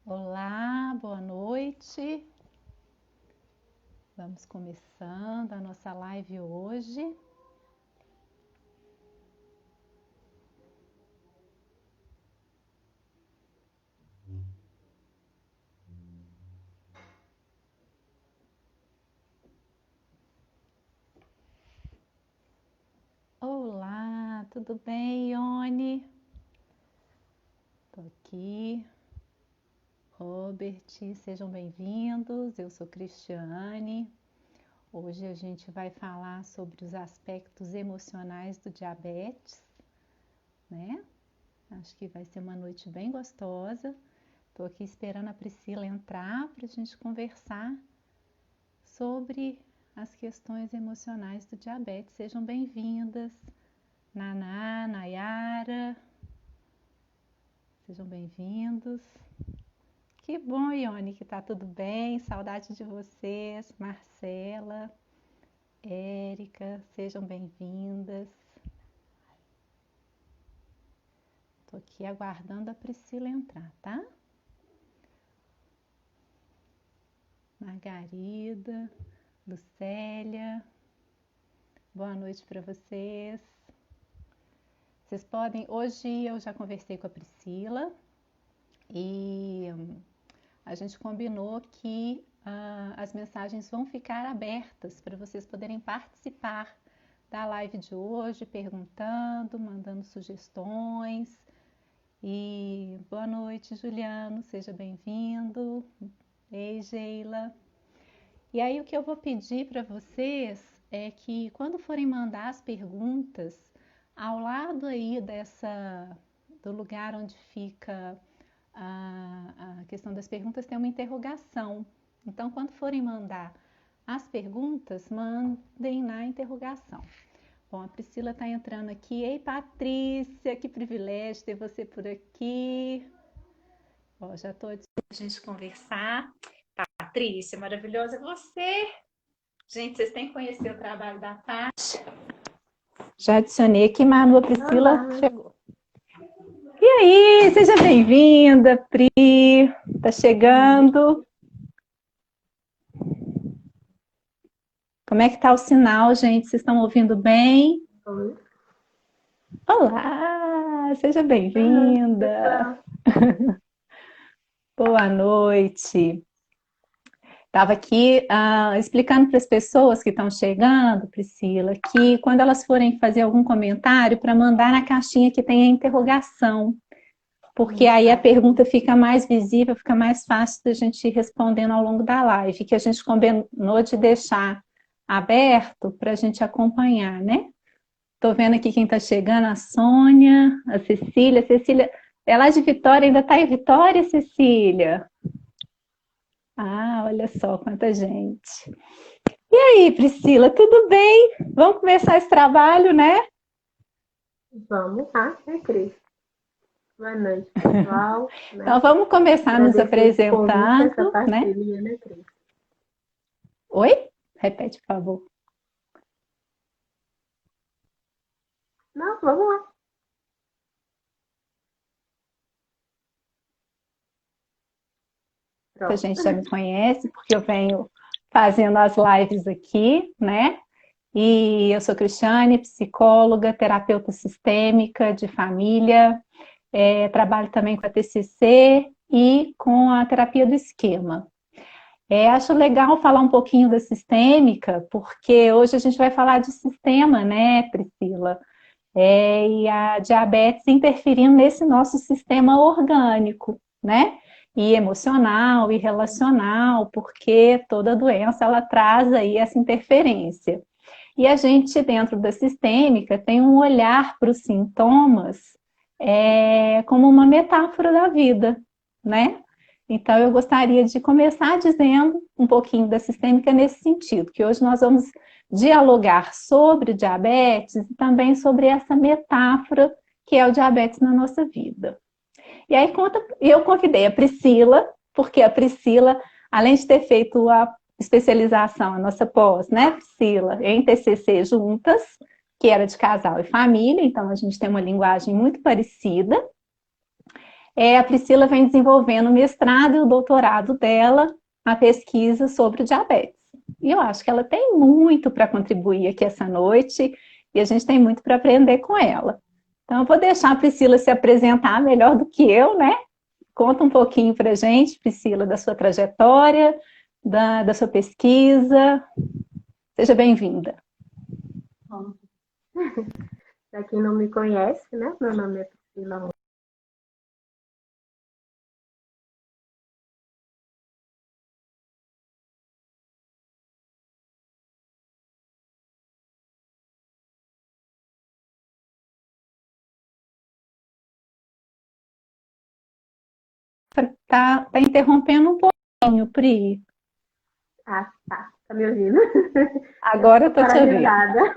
Olá, boa noite. Vamos começando a nossa live hoje. Olá, tudo bem, Ione? Tô aqui. Robert, sejam bem-vindos. Eu sou Cristiane. Hoje a gente vai falar sobre os aspectos emocionais do diabetes, né? Acho que vai ser uma noite bem gostosa. Tô aqui esperando a Priscila entrar para a gente conversar sobre as questões emocionais do diabetes. Sejam bem-vindas, Naná, Nayara, sejam bem-vindos. Que bom, Ione, que tá tudo bem, saudade de vocês, Marcela, Érica, sejam bem-vindas. Tô aqui aguardando a Priscila entrar, tá? Margarida, Lucélia, boa noite para vocês. Vocês podem, hoje eu já conversei com a Priscila e a gente combinou que as mensagens vão ficar abertas para vocês poderem participar da live de hoje, perguntando, mandando sugestões. E boa noite, Juliano, seja bem-vindo. Ei, Geila. E aí o que eu vou pedir para vocês é que quando forem mandar as perguntas, ao lado aí do lugar onde fica a questão das perguntas, tem uma interrogação. Então, quando forem mandar as perguntas, mandem na interrogação. Bom, a Priscila está entrando aqui. Ei, Patrícia, que privilégio ter você por aqui. Ó, já estou para a gente conversar. Patrícia, maravilhosa você. Gente, vocês têm que conhecer o trabalho da Tati. Já adicionei aqui, Manu, a Priscila chegou. E aí, seja bem-vinda, Pri. Tá chegando. Como é que tá o sinal, gente? Vocês estão ouvindo bem? Oi. Olá, seja bem-vinda. Boa noite. Estava aqui explicando para as pessoas que estão chegando, Priscila, que quando elas forem fazer algum comentário, para mandar na caixinha que tem a interrogação, porque aí a pergunta fica mais visível, fica mais fácil da gente ir respondendo ao longo da live, que a gente combinou de deixar aberto para a gente acompanhar, né? Estou vendo aqui quem está chegando, a Sônia, a Cecília. Cecília, é lá de Vitória, ainda está em Vitória, Cecília? Ah, olha só quanta gente. E aí, Priscila, tudo bem? Vamos começar esse trabalho, né? Vamos lá, né, Cris? Boa noite, pessoal. Então, Né? vamos começar nos Agradecer esse convite, essa apresentando, né? parceria, né, Cris? Oi? Repete, por favor. Não, vamos lá. A Pronto. gente já me conhece, porque eu venho fazendo as lives aqui, né? E eu sou Cristiane, psicóloga, terapeuta sistêmica de família, trabalho também com a TCC e com a terapia do esquema. Acho legal falar um pouquinho da sistêmica, porque hoje a gente vai falar de sistema, né, Priscila? E a diabetes interferindo nesse nosso sistema orgânico, né? E emocional e relacional, porque toda doença ela traz aí essa interferência. E a gente, dentro da sistêmica, tem um olhar para os sintomas como uma metáfora da vida, né? Então, eu gostaria de começar dizendo um pouquinho da sistêmica nesse sentido, que hoje nós vamos dialogar sobre o diabetes e também sobre essa metáfora que é o diabetes na nossa vida. E aí eu convidei a Priscila, porque a Priscila, além de ter feito a especialização, a nossa pós, né, Priscila, em TCC juntas, que era de casal e família, então a gente tem uma linguagem muito parecida. A Priscila vem desenvolvendo o mestrado e o doutorado dela, a pesquisa sobre o diabetes. E eu acho que ela tem muito para contribuir aqui essa noite, e a gente tem muito para aprender com ela. Então, eu vou deixar a Priscila se apresentar melhor do que eu, né? Conta um pouquinho para a gente, Priscila, da sua trajetória, da sua pesquisa. Seja bem-vinda. Para quem não me conhece, né? Meu nome é Priscila. Tá interrompendo um pouquinho, Pri. Ah, tá. Tá me ouvindo? Eu Agora eu tô tô te ouvindo. paralisada.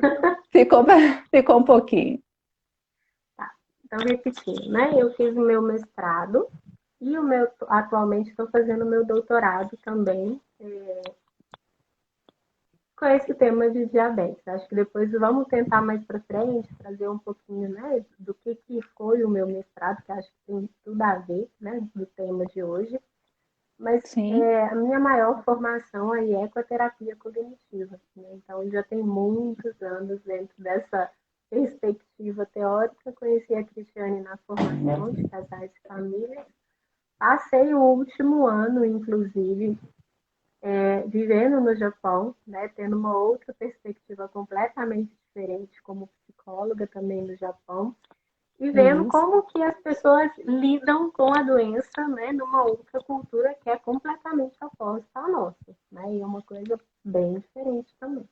Ficou um pouquinho. Tá. Então, repetindo, né? Eu fiz o meu mestrado e atualmente estou fazendo o meu doutorado também, com esse tema de diabetes. Acho que depois vamos tentar mais para frente trazer um pouquinho, né, do que foi o meu mestrado, que acho que tem tudo a ver, né, do tema de hoje. Mas Sim. a minha maior formação aí é ecoterapia cognitiva, né? Então, eu já tenho muitos anos dentro dessa perspectiva teórica. Conheci a Cristiane na formação de casais e famílias. Passei o último ano, inclusive, vivendo no Japão, né? Tendo uma outra perspectiva completamente diferente como psicóloga também no Japão e vendo Isso. como que as pessoas lidam com a doença, né, numa outra cultura que é completamente oposta à nossa, né, e é uma coisa bem diferente também.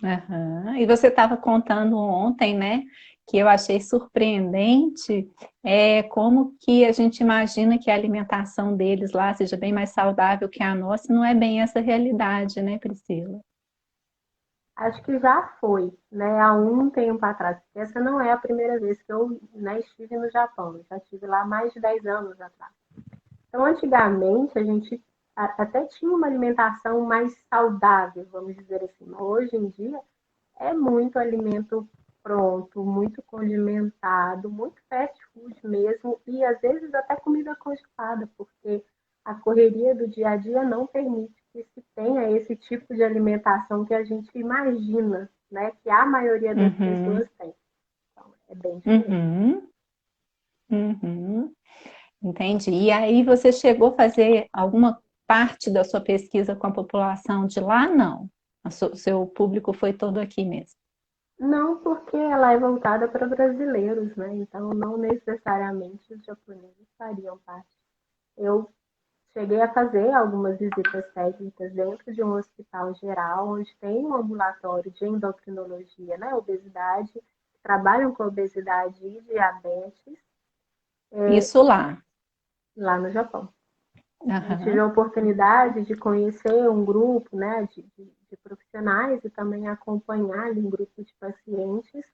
Uhum. E você estava contando ontem, né, que eu achei surpreendente como que a gente imagina que a alimentação deles lá seja bem mais saudável que a nossa, e não é bem essa realidade, né, Priscila? Acho que já foi, né, há um tempo atrás, porque essa não é a primeira vez que eu, né, estive no Japão, eu já estive lá há mais de 10 anos atrás. Então, antigamente, a gente até tinha uma alimentação mais saudável, vamos dizer assim. Mas hoje em dia, é muito alimento pronto, muito condimentado, muito fast food mesmo, e às vezes até comida congelada, porque a correria do dia a dia não permite que se tenha esse tipo de alimentação que a gente imagina, né? Que a maioria das Uhum. pessoas tem. Então, é bem diferente. Uhum. Uhum. Entendi. E aí você chegou a fazer alguma parte da sua pesquisa com a população de lá? Não. O seu público foi todo aqui mesmo. Não, porque ela é voltada para brasileiros, né? Então, não necessariamente os japoneses fariam parte. Eu cheguei a fazer algumas visitas técnicas dentro de um hospital geral, onde tem um ambulatório de endocrinologia, né? Obesidade, trabalham com obesidade e diabetes Isso lá. lá no Japão. Eu tive a Aham. oportunidade de conhecer um grupo, né, de profissionais e também acompanhar ali um grupo de pacientes,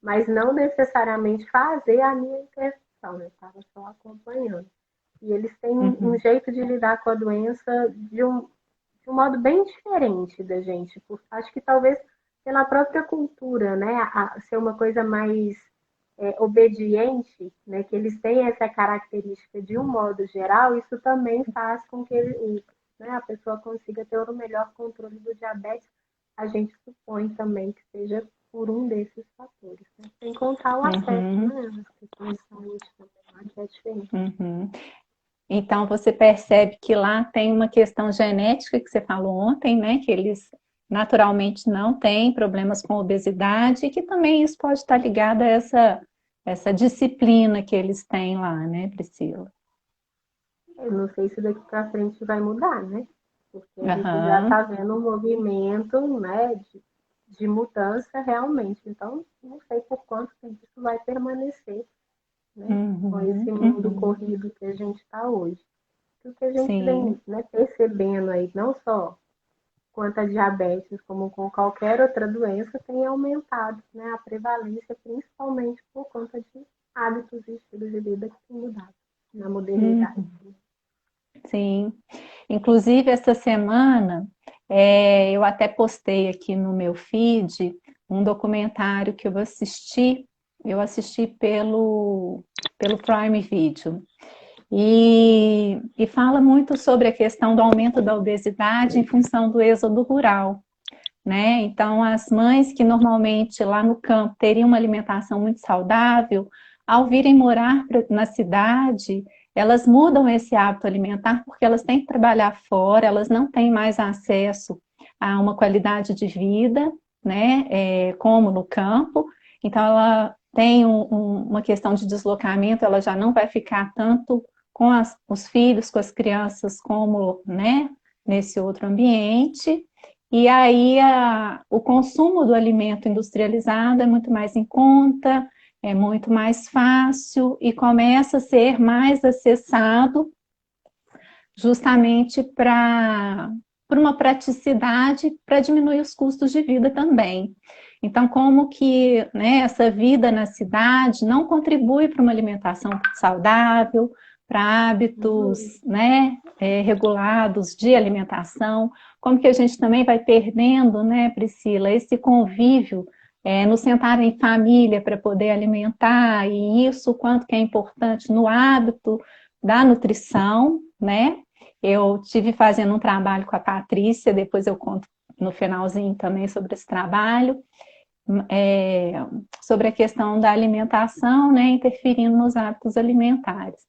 mas não necessariamente fazer a minha intervenção, eu estava só acompanhando. E eles têm um Uhum. jeito de lidar com a doença de um modo bem diferente da gente. Acho que talvez pela própria cultura, né, ser uma coisa mais obediente, né, que eles têm essa característica de um modo geral, isso também faz com que né, a pessoa consiga ter o melhor controle do diabetes. A gente supõe também que seja por um desses fatores, né? Sem contar o acesso, Uhum. né, às questões de saúde também, que é diferente. Uhum. Então você percebe que lá tem uma questão genética que você falou ontem, né? Que eles naturalmente não têm problemas com obesidade e que também isso pode estar ligado a essa disciplina que eles têm lá, né, Priscila? Eu não sei se daqui para frente vai mudar, né? Porque a gente já está Aham. vendo um movimento, né, de mudança realmente. Então, não sei por quanto tempo isso vai permanecer, né, com esse Uhum. mundo Uhum. corrido que a gente está hoje. O que a gente Sim. vem, né, percebendo aí, não só quanto a diabetes, como com qualquer outra doença, tem aumentado, né, a prevalência, principalmente por conta de hábitos e estilos de vida que têm mudado na modernidade. Uhum. Sim. Inclusive, essa semana, eu até postei aqui no meu feed um documentário que eu assisti Eu assisti pelo Prime Video. E fala muito sobre a questão do aumento da obesidade em função do êxodo rural, né? Então, as mães que normalmente lá no campo teriam uma alimentação muito saudável, ao virem morar na cidade, elas mudam esse hábito alimentar porque elas têm que trabalhar fora, elas não têm mais acesso a uma qualidade de vida, né? Como no campo. Então, ela tem uma questão de deslocamento, ela já não vai ficar tanto com os filhos, com as crianças, como, né, nesse outro ambiente. E aí o consumo do alimento industrializado é muito mais em conta, é muito mais fácil e começa a ser mais acessado justamente por uma praticidade para diminuir os custos de vida também. Então, como que, né, essa vida na cidade não contribui para uma alimentação saudável, para hábitos, né, regulados de alimentação, como que a gente também vai perdendo, né, Priscila, esse convívio, no sentar em família para poder alimentar, e isso o quanto que é importante no hábito da nutrição, né? Eu tive fazendo um trabalho com a Patrícia, depois eu conto no finalzinho também sobre esse trabalho, sobre a questão da alimentação, né, interferindo nos hábitos alimentares.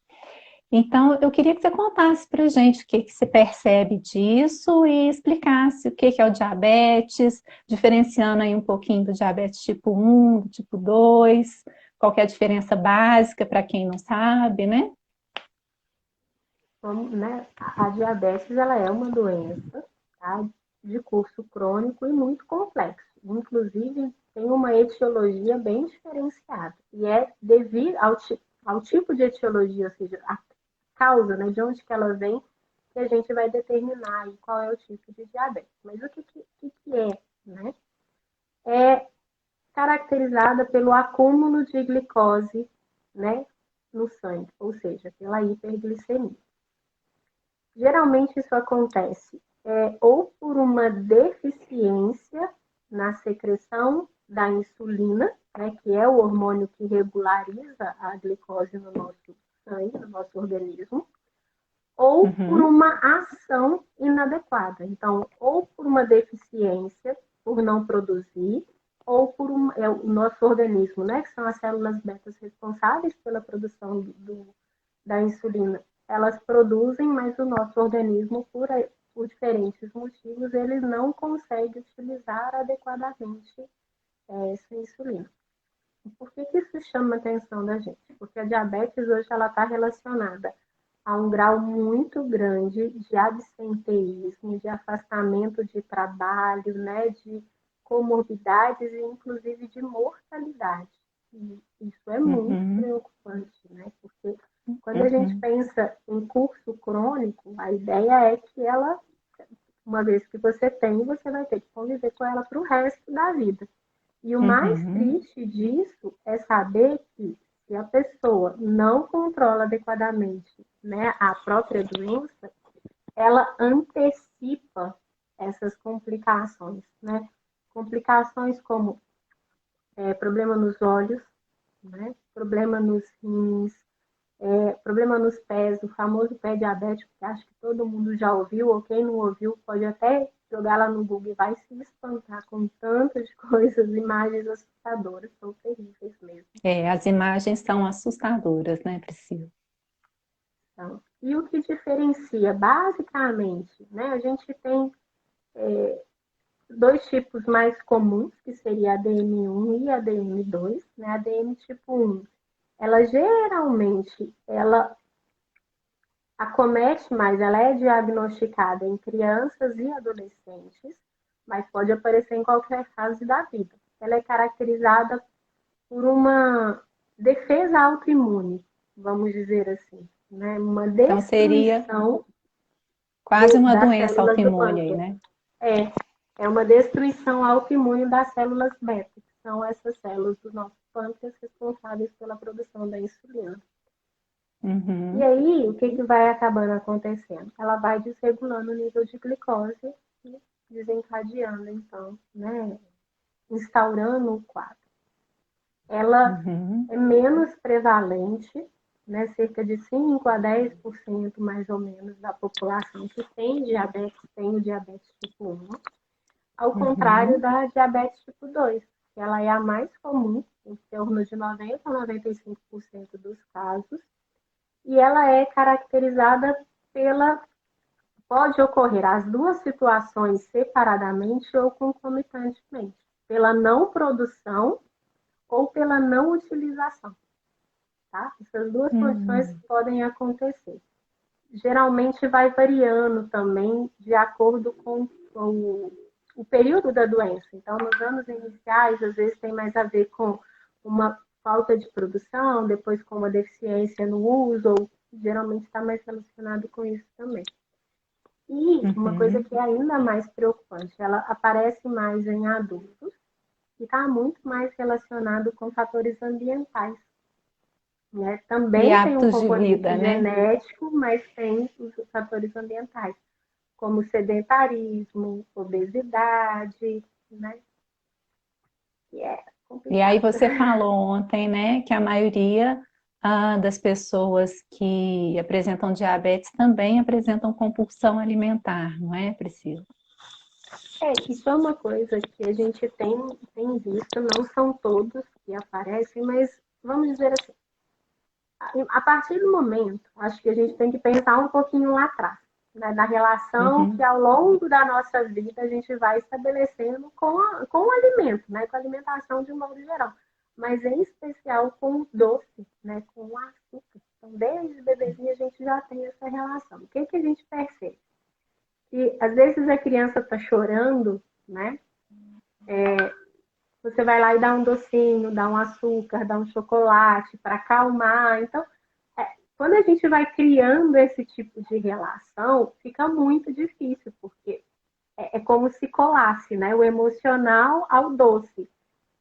Então, eu queria que você contasse para a gente o que, que você percebe disso e explicasse o que, que é o diabetes, diferenciando aí um pouquinho do diabetes tipo 1, do tipo 2, qual que é a diferença básica para quem não sabe, né? Então, né, a diabetes ela é uma doença, tá, de curso crônico e muito complexo. Inclusive, tem uma etiologia bem diferenciada. E é devido ao tipo de etiologia, ou seja, a causa, né, de onde que ela vem, que a gente vai determinar aí qual é o tipo de diabetes. Mas o que é, né? É caracterizada pelo acúmulo de glicose, né, no sangue, ou seja, pela hiperglicemia. Geralmente isso acontece ou por uma deficiência na secreção da insulina, né, que é o hormônio que regulariza a glicose no nosso sangue, no nosso organismo, ou por uma ação inadequada. Então, ou por uma deficiência, por não produzir, ou por o nosso organismo, né, que são as células betas responsáveis pela produção da insulina, elas produzem, mas o nosso organismo, por diferentes motivos, ele não consegue utilizar adequadamente essa insulina. Por que isso chama a atenção da gente? Porque a diabetes hoje ela está relacionada a um grau muito grande de absenteísmo, de afastamento de trabalho, né, de comorbidades e inclusive de mortalidade. E isso é muito preocupante, né? Porque quando a gente pensa em curso crônico, a ideia é que ela, uma vez que você tem, você vai ter que conviver com ela para o resto da vida. E o mais triste disso é saber que se a pessoa não controla adequadamente, né, a própria doença, ela antecipa essas complicações, né? Complicações como problema nos olhos, né? Problema nos rins, problema nos pés, o famoso pé diabético, que acho que todo mundo já ouviu, ou quem não ouviu pode até jogar lá no Google e vai se espantar com tantas coisas, imagens assustadoras, são terríveis mesmo. As imagens são assustadoras, né, Priscila? Então, e o que diferencia, basicamente, né, a gente tem dois tipos mais comuns, que seria a DM1 e a DM2, né, a DM tipo 1, ela geralmente, ela acomete mais, ela é diagnosticada em crianças e adolescentes, mas pode aparecer em qualquer fase da vida. Ela é caracterizada por uma defesa autoimune, vamos dizer assim, né? Uma Então seria destruição quase uma das doença células do autoimune aí, pâncreas. né? É uma destruição autoimune das células beta, que são essas células do nosso pâncreas responsáveis pela produção da insulina. E aí, o que vai acabando acontecendo? Ela vai desregulando o nível de glicose e desencadeando, então, né, instaurando o quadro. ela Uhum. é menos prevalente, né? Cerca de 5 a 10% mais ou menos da população que tem o diabetes tipo 1, ao contrário Uhum. da diabetes tipo 2, que ela é a mais comum, em torno de 90 a 95% dos casos, e ela é caracterizada pela. Pode ocorrer as duas situações separadamente ou concomitantemente, pela não produção ou pela não utilização, tá? Essas duas condições Uhum. podem acontecer. Geralmente vai variando também de acordo com o período da doença. Então, nos anos iniciais, às vezes tem mais a ver com uma falta de produção, depois com uma deficiência no uso, ou geralmente está mais relacionado com isso também. E uma coisa Uhum. que é ainda mais preocupante, ela aparece mais em adultos e está muito mais relacionado com fatores ambientais, né? E Também tem um hábitos de componente vida, né? genético, mas tem os fatores ambientais, como sedentarismo, obesidade, né? E é E aí complicado. você falou ontem, né, que a maioria das pessoas que apresentam diabetes também apresentam compulsão alimentar, não é, Priscila? Isso é uma coisa que a gente tem visto, não são todos que aparecem, mas vamos dizer assim, a partir do momento, acho que a gente tem que pensar um pouquinho lá atrás, né, na relação que Uhum. ao longo da nossa vida a gente vai estabelecendo com o alimento, né, com a alimentação de um modo geral, mas em especial com o doce, né, com o açúcar. Então, desde bebezinho a gente já tem essa relação. O que a gente percebe? Que às vezes a criança está chorando, né? Você vai lá e dá um docinho, dá um açúcar, dá um chocolate para acalmar. Então, quando a gente vai criando esse tipo de relação, fica muito difícil, porque é como se colasse, né? O emocional ao doce.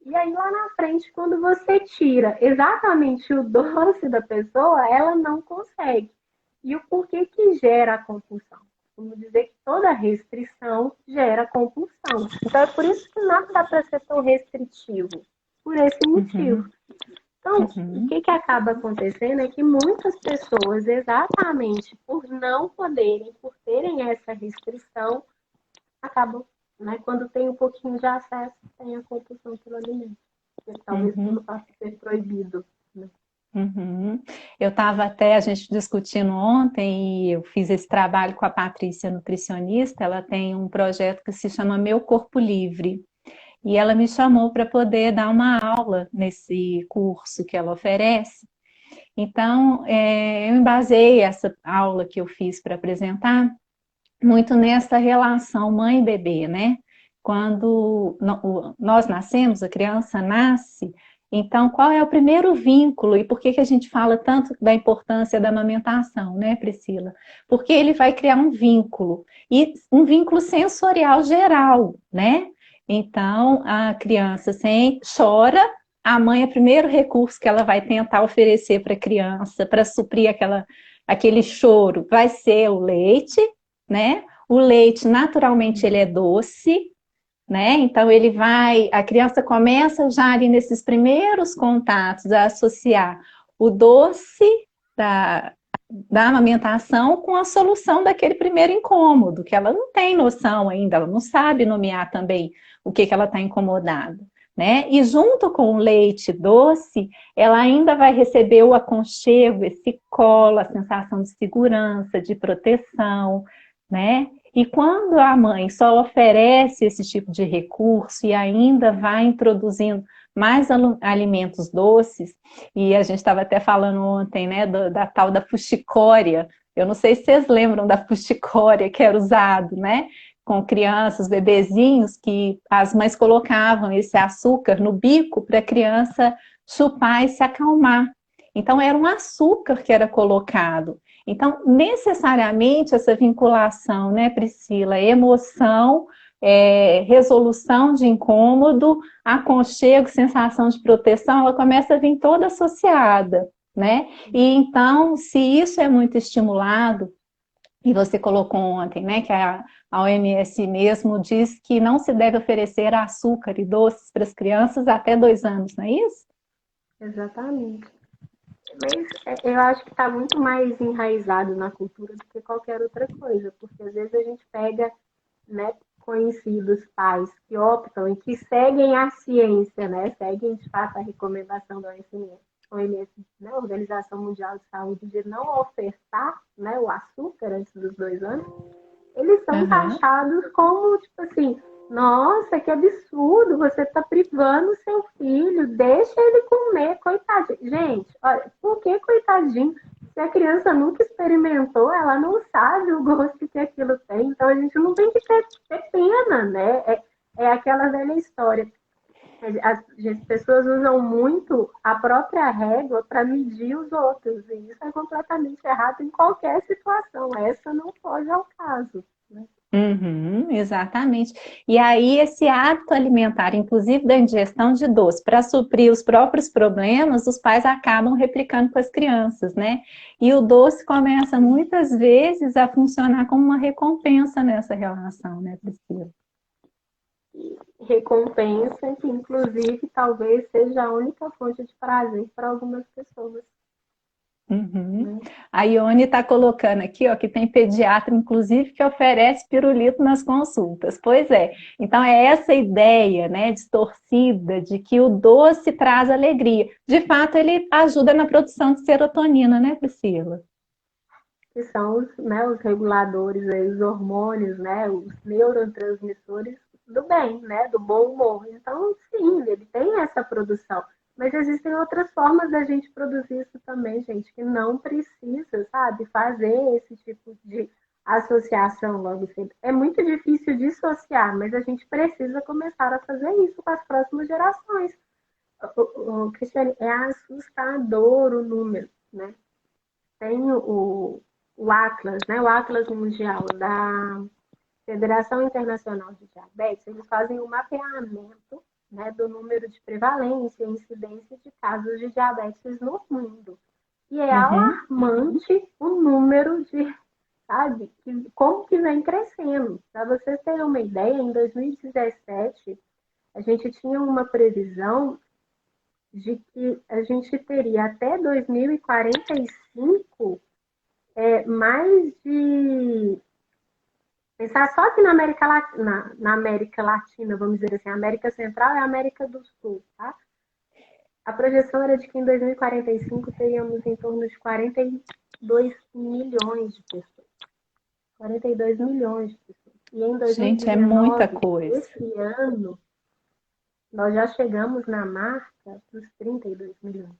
E aí lá na frente, quando você tira exatamente o doce da pessoa, ela não consegue. E o porquê que gera a compulsão? Vamos dizer que toda restrição gera compulsão. Então é por isso que nada dá para ser tão restritivo, por esse motivo. Uhum. Então, o Uhum. que acaba acontecendo é que muitas pessoas, exatamente por não poderem, por terem essa restrição, acabam, né, quando tem um pouquinho de acesso, tem a compulsão pelo alimento. Porque talvez tudo Uhum. passe a ser proibido. Né? Uhum. Eu estava até a gente discutindo ontem e eu fiz esse trabalho com a Patrícia, nutricionista. Ela tem um projeto que se chama Meu Corpo Livre. E ela me chamou para poder dar uma aula nesse curso que ela oferece. Então, eu embasei essa aula que eu fiz para apresentar muito nessa relação mãe-bebê, né? Quando nós nascemos, a criança nasce, então qual é o primeiro vínculo e por que a gente fala tanto da importância da amamentação, né, Priscila? Porque ele vai criar um vínculo, e um vínculo sensorial geral, né? Então, a criança chora, a mãe é o primeiro recurso que ela vai tentar oferecer para a criança, para suprir aquele choro, vai ser o leite, né? O leite, naturalmente, ele é doce, né? Então, a criança começa já ali nesses primeiros contatos a associar o doce da, da amamentação com a solução daquele primeiro incômodo, que ela não tem noção ainda, ela não sabe nomear também o que ela está incomodada. Né? E junto com o leite doce, ela ainda vai receber o aconchego, esse colo, a sensação de segurança, de proteção, né? E quando a mãe só oferece esse tipo de recurso e ainda vai introduzindo mais alimentos doces, e a gente estava até falando ontem, né, da tal da fuxicória. Eu não sei se vocês lembram da fuxicória que era usado, né, com crianças, bebezinhos, que as mães colocavam esse açúcar no bico para a criança chupar e se acalmar. Então, era um açúcar que era colocado. Então, necessariamente, essa vinculação, né, Priscila? Emoção, resolução de incômodo, aconchego, sensação de proteção, ela começa a vir toda associada, né? E então, se isso é muito estimulado, e você colocou ontem, né, que a OMS mesmo diz que não se deve oferecer açúcar e doces para as crianças até 2 anos, não é isso? Exatamente. Mas eu acho que está muito mais enraizado na cultura do que qualquer outra coisa, porque às vezes a gente pega, né, conhecidos pais que optam e que seguem a ciência, né, seguem de fato a recomendação da OMS, né, Organização Mundial de Saúde, de não ofertar, né, o açúcar antes dos 2 anos, eles são Aham. taxados como, tipo assim, nossa, que absurdo, você está privando seu filho, deixa ele comer, coitadinho. Gente, olha, por que coitadinho? Se a criança nunca experimentou, ela não sabe o gosto que aquilo tem, então a gente não tem que ter pena, né? É aquela velha história. As pessoas usam muito a própria régua para medir os outros, e isso é completamente errado em qualquer situação. Essa não foge ao caso, né? Uhum, exatamente. E aí, esse hábito alimentar, inclusive da ingestão de doce, para suprir os próprios problemas, os pais acabam replicando com as crianças, né? E o doce começa muitas vezes a funcionar como uma recompensa nessa relação, né, Priscila? Recompensa que, inclusive, talvez seja a única fonte de prazer para algumas pessoas, Uhum. né? A Ione está colocando aqui, ó, que tem pediatra, inclusive, que oferece pirulito nas consultas. Pois é. Então, é essa ideia, né, distorcida de que o doce traz alegria. De fato, ele ajuda na produção de serotonina, né, Priscila? Que são os, né, os reguladores, aí, os hormônios, né, os neurotransmissores do bem, né, do bom humor. Então, sim, ele tem essa produção. Mas existem outras formas da gente produzir isso também, gente, que não precisa, sabe, fazer esse tipo de associação logo cedo. É muito difícil dissociar, mas a gente precisa começar a fazer isso com as próximas gerações. Cristiane, é assustador o número, né? Tem o Atlas, né? O Atlas Mundial da Federação Internacional de Diabetes, eles fazem um mapeamento, né, do número de prevalência e incidência de casos de diabetes no mundo. E é Uhum. alarmante o número de, sabe, como que vem crescendo. Para vocês terem uma ideia, em 2017, a gente tinha uma previsão de que a gente teria até 2045 mais de. Pensar só que na América Latina, vamos dizer assim, a América Central e a América do Sul, tá? A projeção era de que em 2045 teríamos em torno de 42 milhões de pessoas. 42 milhões de pessoas. E em Gente, é muita 2019, coisa. esse ano, nós já chegamos na marca dos 32 milhões.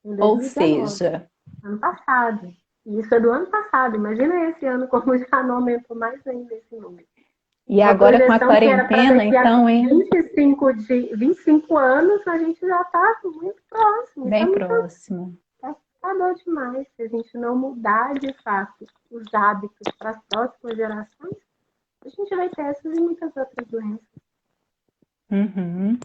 Em Ou 2019, seja, ano passado. E isso é do ano passado. Imagina esse ano como já não aumentou mais ainda esse número. e Uma agora com a projeção que era para quarentena, daqui a então, hein? 25 anos, a gente já está muito próximo. Isso é Bem muito próximo. assustador demais. Se a gente não mudar de fato os hábitos para as próximas gerações, a gente vai ter essas e muitas outras doenças. Uhum.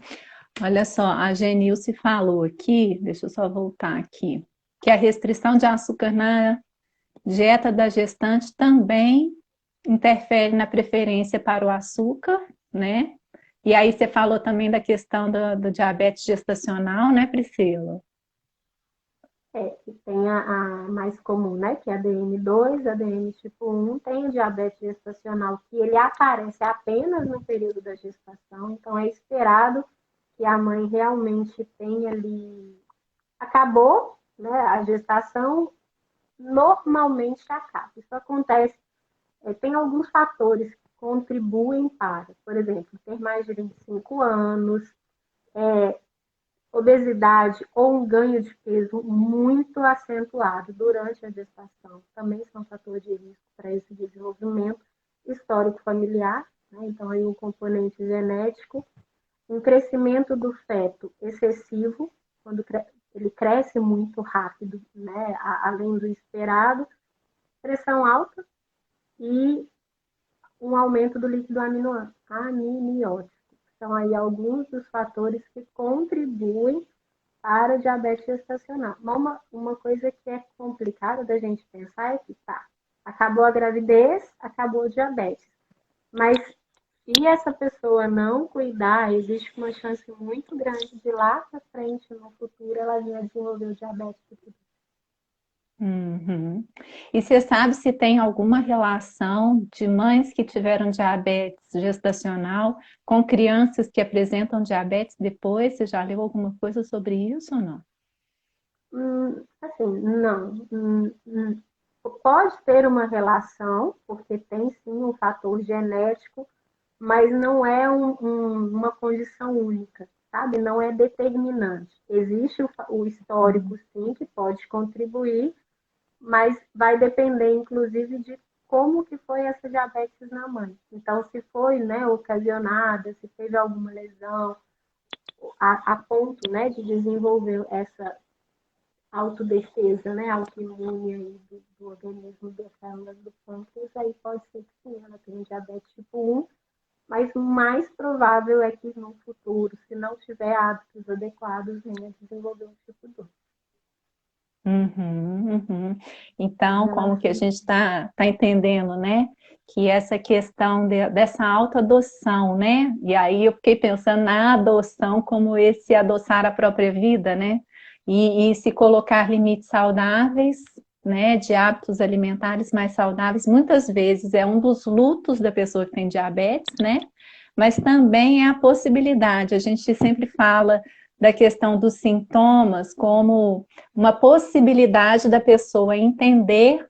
Olha só, a Genilce falou aqui, deixa eu só voltar aqui, que a restrição de açúcar na dieta da gestante também interfere na preferência para o açúcar, né? E aí você falou também da questão do diabetes gestacional, né, Priscila? Que tem a mais comum, né? Que é a DM2, a DM tipo 1, tem o diabetes gestacional, que ele aparece apenas no período da gestação, então é esperado que a mãe realmente tenha ali. Acabou, né? A gestação normalmente acaba. Isso acontece, tem alguns fatores que contribuem para, por exemplo, ter mais de 25 anos, obesidade ou um ganho de peso muito acentuado durante a gestação também são fatores de risco para esse desenvolvimento histórico familiar, né? Então aí um componente genético, um crescimento do feto excessivo, quando ele cresce muito rápido, né? Além do esperado, pressão alta e um aumento do líquido amniótico. São aí alguns dos fatores que contribuem para diabetes gestacional. Uma coisa que é complicada da gente pensar é que tá, acabou a gravidez, acabou o diabetes. Mas se essa pessoa não cuidar, existe uma chance muito grande de lá para frente, no futuro, ela vir a desenvolver o diabetes tipo 2. Uhum. E você sabe se tem alguma relação de mães que tiveram diabetes gestacional com crianças que apresentam diabetes depois? Você já leu alguma coisa sobre isso ou não? Assim, não. Pode ter uma relação, porque tem sim um fator genético, mas não é uma condição única, sabe? Não é determinante. Existe o histórico, sim, que pode contribuir, mas vai depender, inclusive, de como que foi essa diabetes na mãe. Então, se foi, né, ocasionada, se teve alguma lesão, a ponto, né, de desenvolver essa autodefesa, né, autoimune aí do organismo das células do pâncreas, aí pode ser que sim, ela tenha diabetes tipo 1, mas o mais provável é que no futuro, se não tiver hábitos adequados, venha desenvolver um tipo 2. Uhum, uhum. Em Então, como que a relação. gente está entendendo, né? Que essa questão dessa autoadoção, né? E aí eu fiquei pensando na adoção como esse adoçar a própria vida, né? E se colocar limites saudáveis, né? De hábitos alimentares mais saudáveis, muitas vezes é um dos lutos da pessoa que tem diabetes, né? Mas também é a possibilidade, a gente sempre fala da questão dos sintomas como uma possibilidade da pessoa entender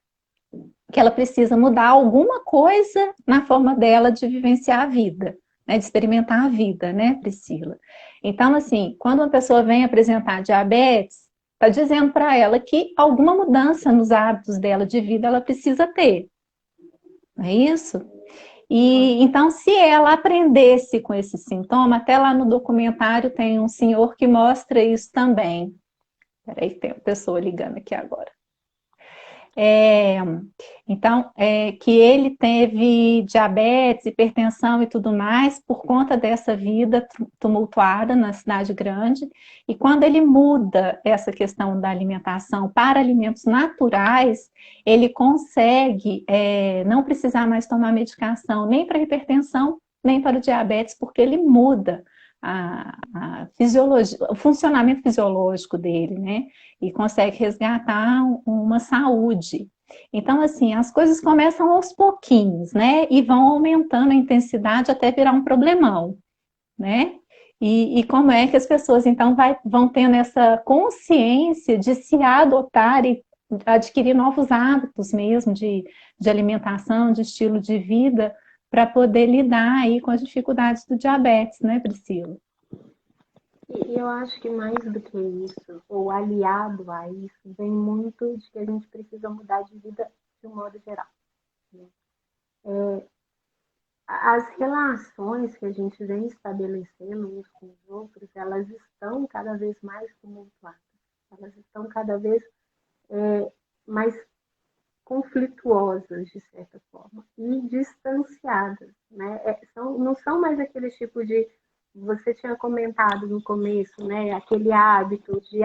que ela precisa mudar alguma coisa na forma dela de vivenciar a vida, né, de experimentar a vida, né, Priscila? Então, assim, quando uma pessoa vem apresentar diabetes, está dizendo para ela que alguma mudança nos hábitos dela de vida ela precisa ter, não é isso? E então, se ela aprendesse com esse sintoma, até lá no documentário tem um senhor que mostra isso também. Peraí, tem uma pessoa ligando aqui agora. É, então, que ele teve diabetes, hipertensão e tudo mais por conta dessa vida tumultuada na cidade grande. E quando ele muda essa questão da alimentação para alimentos naturais, ele consegue não precisar mais tomar medicação nem para hipertensão, nem para o diabetes, porque ele muda a fisiologia, o funcionamento fisiológico dele, né? E consegue resgatar uma saúde. Então, assim, as coisas começam aos pouquinhos, né? E vão aumentando a intensidade até virar um problemão, né? E como é que as pessoas, então, vão tendo essa consciência de se adotar e adquirir novos hábitos mesmo de alimentação, de estilo de vida, para poder lidar aí com as dificuldades do diabetes, né, Priscila? E eu acho que mais do que isso, ou aliado a isso, vem muito de que a gente precisa mudar de vida de um modo geral. Né? As relações que a gente vem estabelecendo uns com os outros, elas estão cada vez mais tumultuadas. Elas estão cada vez mais conflituosas, de certa forma, e distanciadas. Né? Não são mais aqueles tipos de. Você tinha comentado no começo, né? Aquele hábito de.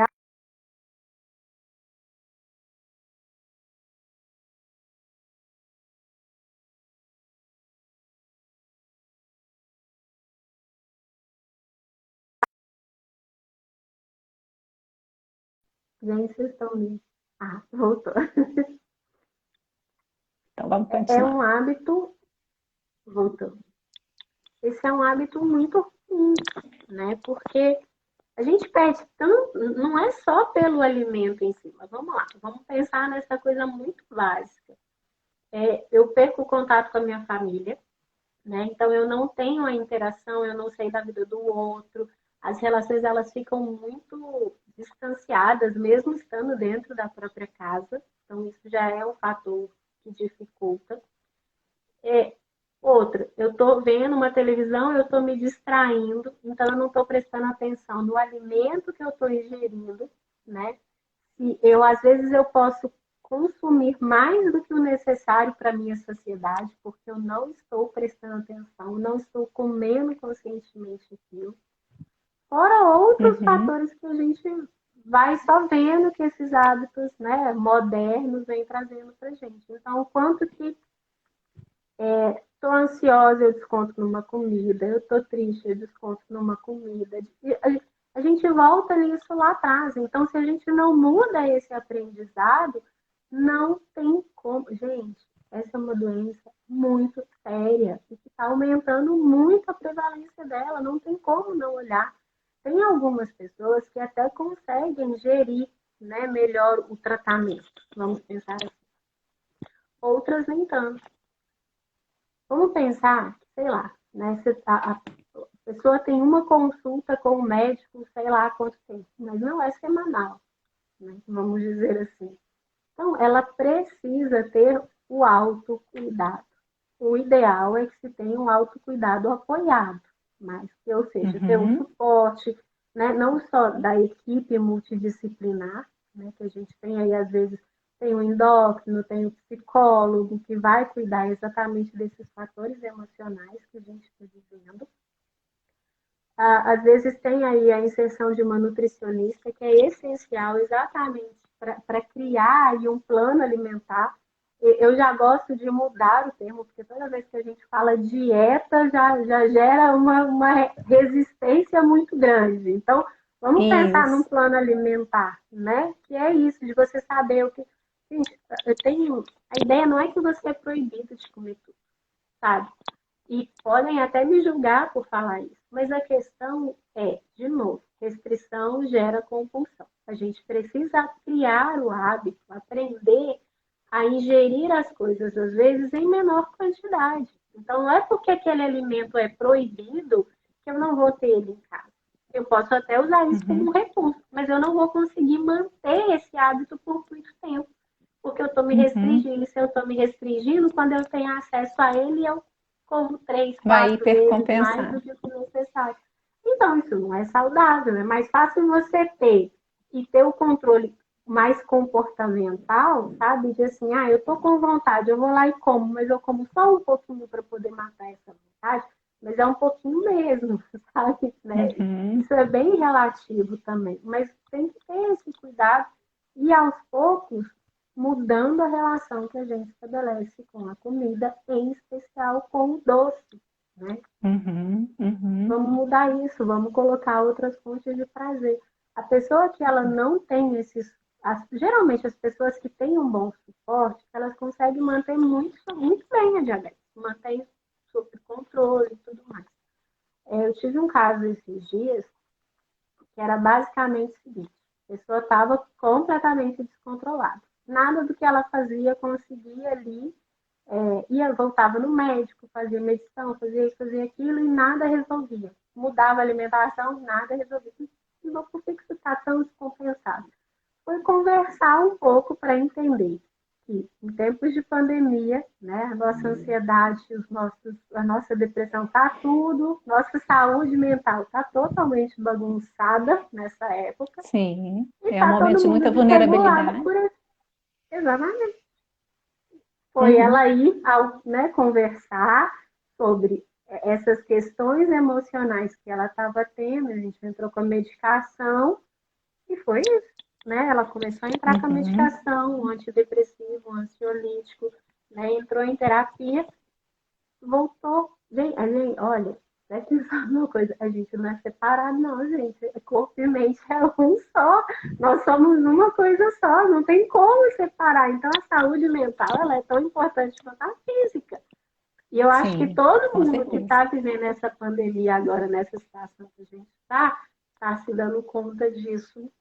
Gente, vocês estão ali. Ah, voltou. Então, vamos É um continuar. hábito. Voltou. Esse é um hábito muito ruim, né? Porque a gente perde tanto, não é só pelo alimento em si, mas vamos lá, vamos pensar nessa coisa muito básica. Eu perco o contato com a minha família, né? Então eu não tenho a interação, eu não sei da vida do outro, as relações elas ficam muito distanciadas, mesmo estando dentro da própria casa. Então isso já é um fator que dificulta. É, Outra, eu estou vendo uma televisão, eu estou me distraindo, então eu não estou prestando atenção no alimento que eu estou ingerindo, né? E às vezes, eu posso consumir mais do que o necessário para a minha sociedade, porque eu não estou prestando atenção, não estou comendo conscientemente aquilo. Fora outros Uhum. fatores que a gente vai só vendo que esses hábitos, né, modernos vêm trazendo para a gente. Então, o quanto que Estou ansiosa, eu desconto numa comida. Eu estou triste, eu desconto numa comida. E a gente volta nisso lá atrás. Então, se a gente não muda esse aprendizado, não tem como. Gente, essa é uma doença muito séria e que está aumentando muito a prevalência dela. Não tem como não olhar. Tem algumas pessoas que até conseguem gerir, né, melhor o tratamento. Vamos pensar assim. Outras nem tanto. Vamos pensar, sei lá, né? A pessoa tem uma consulta com o médico, sei lá quanto tempo, mas não é semanal, né? Vamos dizer assim. Então, ela precisa ter o autocuidado. O ideal é que se tenha um autocuidado apoiado, mas, ou seja, ter um suporte, né? Não só da equipe multidisciplinar, né? Que a gente tem aí, às vezes, tem o endócrino, tem o psicólogo, que vai cuidar exatamente desses fatores emocionais que a gente está vivendo. Às vezes tem aí a inserção de uma nutricionista, que é essencial exatamente para criar aí um plano alimentar. Eu já gosto de mudar o termo, porque toda vez que a gente fala dieta, já gera uma resistência muito grande. Então, vamos pensar num Isso. plano alimentar, né? Que é isso, de você saber o que... Gente, a ideia não é que você é proibido de comer tudo, sabe? E podem até me julgar por falar isso, mas a questão é, de novo, restrição gera compulsão. A gente precisa criar o hábito, aprender a ingerir as coisas, às vezes, em menor quantidade. Então, não é porque aquele alimento é proibido que eu não vou ter ele em casa. Eu posso até usar isso como um recurso, mas eu não vou conseguir manter esse hábito por muito tempo, porque eu estou me restringindo. E se eu estou me restringindo, quando eu tenho acesso a ele, eu como 3, Vai 4 vezes mais hipercompensar. do que o necessário. Então, isso não é saudável. É mais fácil você ter e ter o controle mais comportamental, sabe? De assim, eu tô com vontade, eu vou lá e como, mas eu como só um pouquinho para poder matar essa vontade, mas é um pouquinho mesmo, sabe? Né? Isso é bem relativo também, mas tem que ter esse cuidado e aos poucos mudando a relação que a gente estabelece com a comida, em especial com o doce, né? Vamos mudar isso, vamos colocar outras fontes de prazer. A pessoa que ela não tem esses... geralmente, as pessoas que têm um bom suporte, elas conseguem manter muito, muito bem a diabetes, mantém sob controle e tudo mais. Eu tive um caso esses dias que era basicamente o seguinte: a pessoa estava completamente descontrolada. Nada do que ela fazia conseguia ali, voltava no médico, fazia medição, fazia isso, fazia aquilo e nada resolvia. Mudava a alimentação, nada resolvia. Então, por que você está tão descompensado? Foi conversar um pouco para entender que, em tempos de pandemia, né, a nossa ansiedade, a nossa depressão está tudo, nossa saúde mental está totalmente bagunçada nessa época. Sim, E é um está momento todo de mundo muita desregulado vulnerabilidade. por isso. Exatamente. Foi ela ir né, conversar sobre essas questões emocionais que ela estava tendo. A gente entrou com a medicação e foi isso. Né? Ela começou a entrar com a medicação, um antidepressivo, um ansiolítico, né? Entrou em terapia, voltou. Gente, olha, presta atenção numa coisa, a gente não é separado, não, gente. Corpo e mente é um só. Nós somos uma coisa só, não tem como separar. Então, a saúde mental, ela é tão importante quanto a física. E eu acho que Sim, todo com mundo que certeza. está vivendo essa pandemia agora, nessa situação que a gente está se dando conta disso,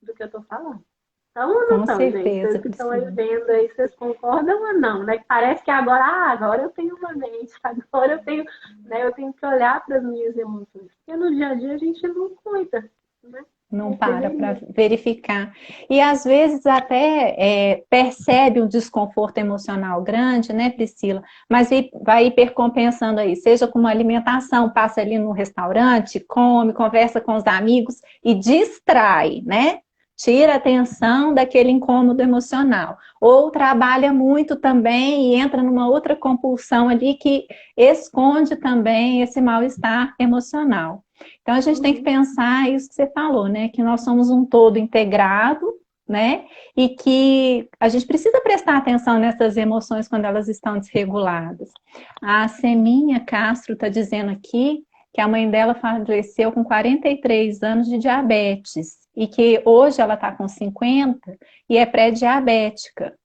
do que eu estou falando. Estão ou não Com estão, gente? Vocês certeza, que estão aí Priscila. vendo aí, vocês concordam ou não? Né? Parece que agora eu tenho uma mente, agora eu tenho, né, eu tenho que olhar para as minhas emoções. Porque no dia a dia a gente não cuida, né? Não Mas para deveria. verificar. E às vezes até percebe um desconforto emocional grande, né, Priscila? Mas vai hipercompensando aí, seja com uma alimentação, passa ali no restaurante, come, conversa com os amigos e distrai, né? Tira a atenção daquele incômodo emocional. Ou trabalha muito também e entra numa outra compulsão ali que esconde também esse mal-estar emocional. Então, a gente tem que pensar isso que você falou, né? Que nós somos um todo integrado, né? E que a gente precisa prestar atenção nessas emoções quando elas estão desreguladas. A Seminha Castro está dizendo aqui que a mãe dela faleceu com 43 anos de diabetes e que hoje ela está com 50 e é pré-diabética.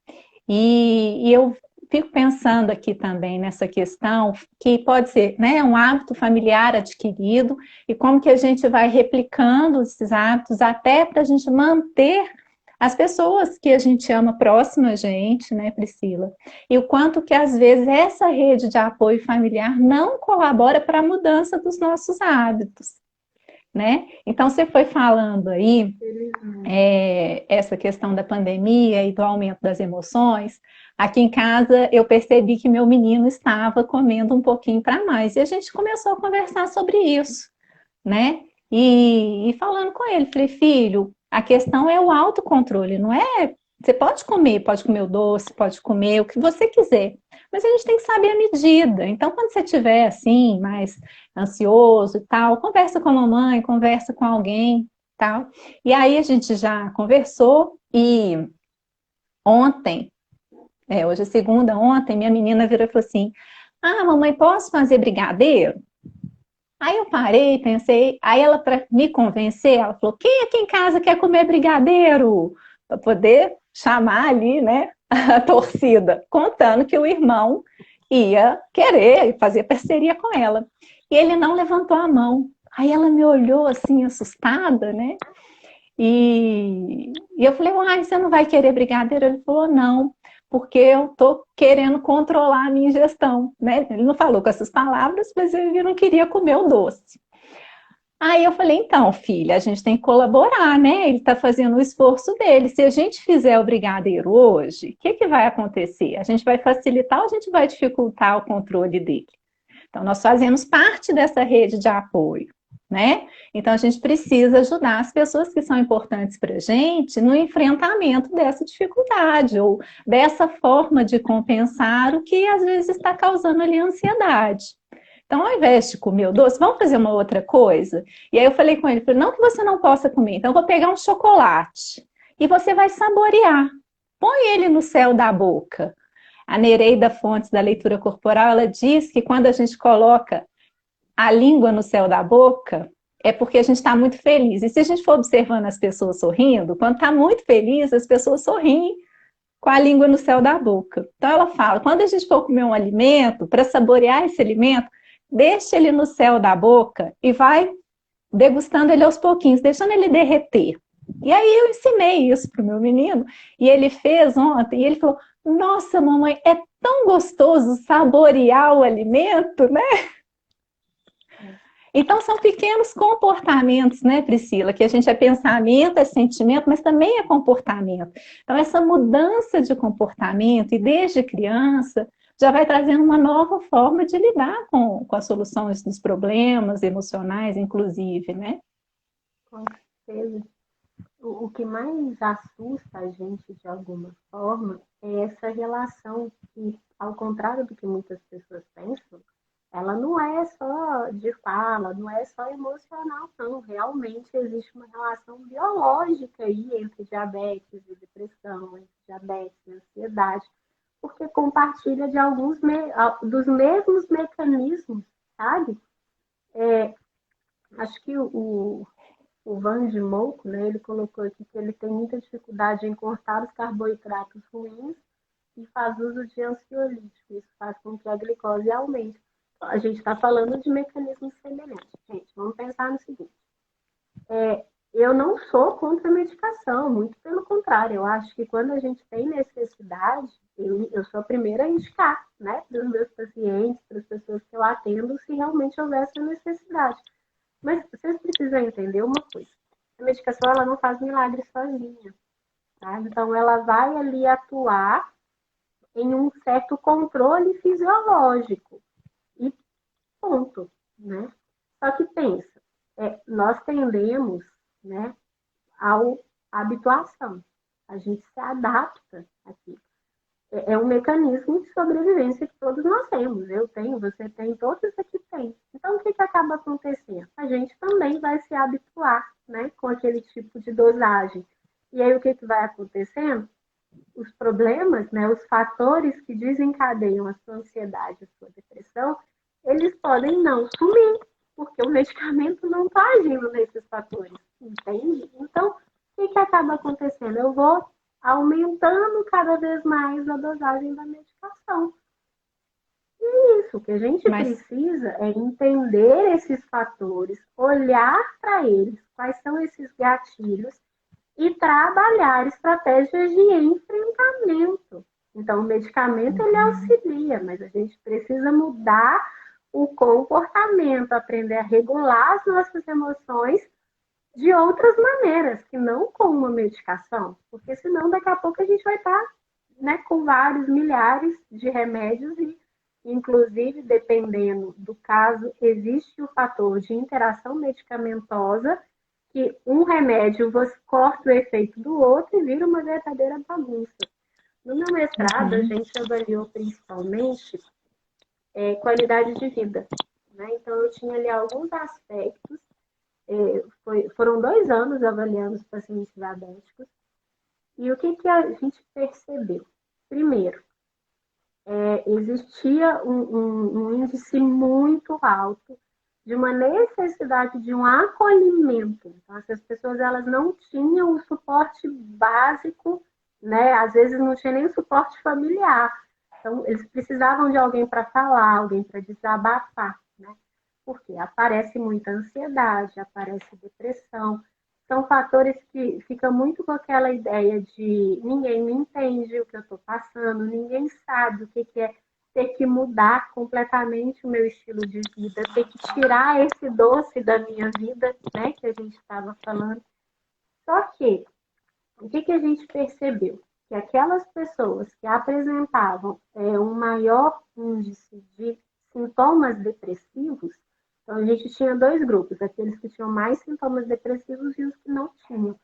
E eu fico pensando aqui também nessa questão que pode ser, né, um hábito familiar adquirido e como que a gente vai replicando esses hábitos até para a gente manter as pessoas que a gente ama próximo a gente, né, Priscila? E o quanto que às vezes essa rede de apoio familiar não colabora para a mudança dos nossos hábitos, né? Então você foi falando aí essa questão da pandemia e do aumento das emoções. Aqui em casa eu percebi que meu menino estava comendo um pouquinho para mais e a gente começou a conversar sobre isso, né? E falando com ele, falei, filho, a questão é o autocontrole, não é? Você pode comer o doce, pode comer o que você quiser, mas a gente tem que saber a medida. Então, quando você estiver assim, mais ansioso e tal, conversa com a mamãe, conversa com alguém, tal. E aí a gente já conversou e ontem, hoje é segunda, ontem minha menina virou e falou assim: "Ah, mamãe, posso fazer brigadeiro?" Aí eu parei, pensei, aí ela, para me convencer, ela falou: "Quem aqui em casa quer comer brigadeiro?" Para poder chamar ali, né, a torcida, contando que o irmão ia querer fazer parceria com ela. E ele não levantou a mão. Aí ela me olhou assim, assustada, né? E eu falei, uai, você não vai querer brigadeiro? Ele falou, não, porque eu tô querendo controlar a minha ingestão, né? Ele não falou com essas palavras, mas ele não queria comer o doce. Aí eu falei, então, filha, a gente tem que colaborar, né? Ele está fazendo o esforço dele. Se a gente fizer o brigadeiro hoje, o que vai acontecer? A gente vai facilitar ou a gente vai dificultar o controle dele? Então, nós fazemos parte dessa rede de apoio, né? Então, a gente precisa ajudar as pessoas que são importantes para a gente no enfrentamento dessa dificuldade ou dessa forma de compensar o que às vezes está causando ali ansiedade. Então, ao invés de comer o doce, vamos fazer uma outra coisa? E aí eu falei com ele, falei, não que você não possa comer, então eu vou pegar um chocolate e você vai saborear. Põe ele no céu da boca. A Nereida Fontes, da leitura corporal, ela diz que quando a gente coloca a língua no céu da boca, é porque a gente está muito feliz. E se a gente for observando as pessoas sorrindo, quando está muito feliz, as pessoas sorriem com a língua no céu da boca. Então ela fala, quando a gente for comer um alimento, para saborear esse alimento, deixa ele no céu da boca e vai degustando ele aos pouquinhos, deixando ele derreter. E aí eu ensinei isso para o meu menino, e ele fez ontem, e ele falou, nossa, mamãe, é tão gostoso saborear o alimento, né? Então, são pequenos comportamentos, né, Priscila? Que a gente é pensamento, é sentimento, mas também é comportamento. Então, essa mudança de comportamento, e desde criança, já vai trazendo uma nova forma de lidar com as soluções dos problemas emocionais, inclusive, né? Com certeza. O que mais assusta a gente de alguma forma é essa relação que, ao contrário do que muitas pessoas pensam, ela não é só de fala, não é só emocional, não. Realmente existe uma relação biológica aí entre diabetes e depressão, entre diabetes e ansiedade, porque compartilha de dos mesmos mecanismos, sabe? Acho que o Van de Moco, né, ele colocou aqui que ele tem muita dificuldade em cortar os carboidratos ruins e faz uso de ansiolítico. Isso faz com que a glicose aumente. A gente está falando de mecanismos semelhantes. Gente, vamos pensar no seguinte. Eu não sou contra a medicação, muito pelo contrário. Eu acho que quando a gente tem necessidade, eu sou a primeira a indicar, né, para os meus pacientes, para as pessoas que eu atendo, se realmente houver essa necessidade. Mas vocês precisam entender uma coisa. A medicação, ela não faz milagre sozinha, tá? Então, ela vai ali atuar em um certo controle fisiológico. E ponto, né? Só que pensa, nós tendemos, né, ao habituação. A gente se adapta aqui. É um mecanismo de sobrevivência que todos nós temos. Eu tenho, você tem, todos aqui têm. Então, o que acaba acontecendo? A gente também vai se habituar, né, com aquele tipo de dosagem. E aí o que vai acontecendo? Os problemas, né, os fatores que desencadeiam a sua ansiedade, a sua depressão, eles podem não sumir, porque o medicamento não está agindo nesses fatores, entende? Então, o que acaba acontecendo? Eu vou aumentando cada vez mais a dosagem da medicação. E isso, o que a gente Mas, precisa é entender esses fatores, olhar para eles, quais são esses gatilhos, e trabalhar estratégias de enfrentamento. Então, o medicamento ele auxilia, mas a gente precisa mudar o comportamento, aprender a regular as nossas emoções de outras maneiras, que não com uma medicação, porque senão daqui a pouco a gente vai estar, né, com vários milhares de remédios e, inclusive, dependendo do caso, existe o fator de interação medicamentosa que um remédio você corta o efeito do outro e vira uma verdadeira bagunça. No meu mestrado, a gente avaliou principalmente qualidade de vida. Né? Então, eu tinha ali alguns aspectos. Foram 2 anos avaliando os pacientes diabéticos. E o que a gente percebeu? Primeiro, existia um índice muito alto de uma necessidade de um acolhimento. Então, essas pessoas elas não tinham o suporte básico, né? Às vezes não tinha nem o suporte familiar. Então, eles precisavam de alguém para falar, alguém para desabafar, né? Porque aparece muita ansiedade, aparece depressão. São fatores que ficam muito com aquela ideia de ninguém me entende o que eu estou passando, ninguém sabe o que é ter que mudar completamente o meu estilo de vida, ter que tirar esse doce da minha vida, né, que a gente estava falando. Só que, o que a gente percebeu? Que aquelas pessoas que apresentavam um maior índice de sintomas depressivos, então a gente tinha 2 grupos, aqueles que tinham mais sintomas depressivos e os que não tinham.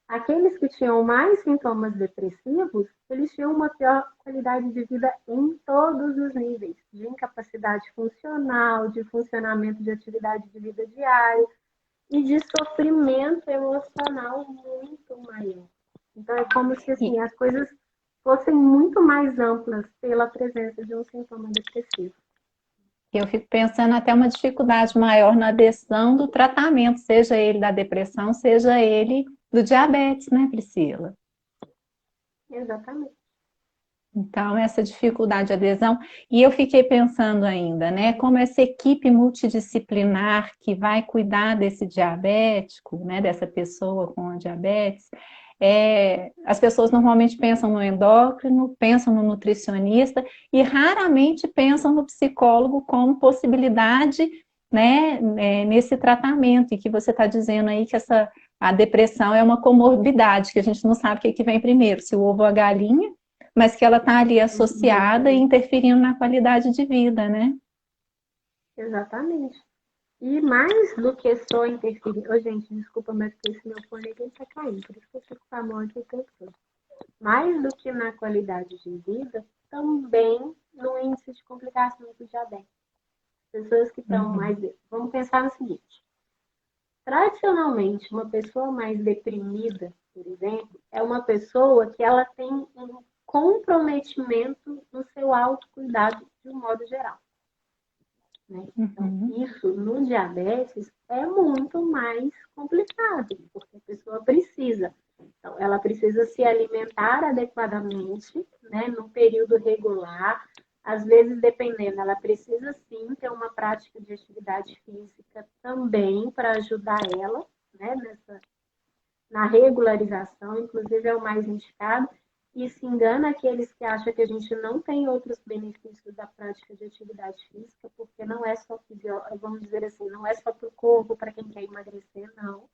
Aqueles que tinham mais sintomas depressivos, eles tinham uma pior qualidade de vida em todos os níveis, de incapacidade funcional, de funcionamento de atividade de vida diária e de sofrimento emocional muito maior. Então, é como se assim, as coisas fossem muito mais amplas pela presença de um sintoma depressivo. eu fico pensando até uma dificuldade maior na adesão do tratamento, seja ele da depressão, seja ele do diabetes, né, Priscila? Exatamente. Então, essa dificuldade de adesão. E eu fiquei pensando ainda, né, como essa equipe multidisciplinar que vai cuidar desse diabético, né, dessa pessoa com diabetes, as pessoas normalmente pensam no endócrino, pensam no nutricionista e raramente pensam no psicólogo como possibilidade, né, nesse tratamento. E que você está dizendo aí que a depressão é uma comorbidade, que a gente não sabe o que vem primeiro, se o ovo ou a galinha, mas que ela está ali associada e interferindo na qualidade de vida, né? Exatamente. E mais do que só interferir... Oh, gente, desculpa, mas esse meu fone aqui está caindo, por isso que eu fico com a mão aqui o tempo todo. Mais do que na qualidade de vida, também no índice de complicação do diabetes. Pessoas que estão mais... Vamos pensar no seguinte. Tradicionalmente, uma pessoa mais deprimida, por exemplo, é uma pessoa que ela tem um comprometimento no seu autocuidado de um modo geral. Né? Então, isso no diabetes é muito mais complicado, porque a pessoa precisa. Então, ela precisa se alimentar adequadamente, né, num período regular. Às vezes, dependendo, ela precisa sim ter uma prática de atividade física também para ajudar ela, né, na regularização, inclusive é o mais indicado. E se engana aqueles que acham que a gente não tem outros benefícios da prática de atividade física, porque não é só vamos dizer assim, não é só para o corpo, para quem quer emagrecer, não.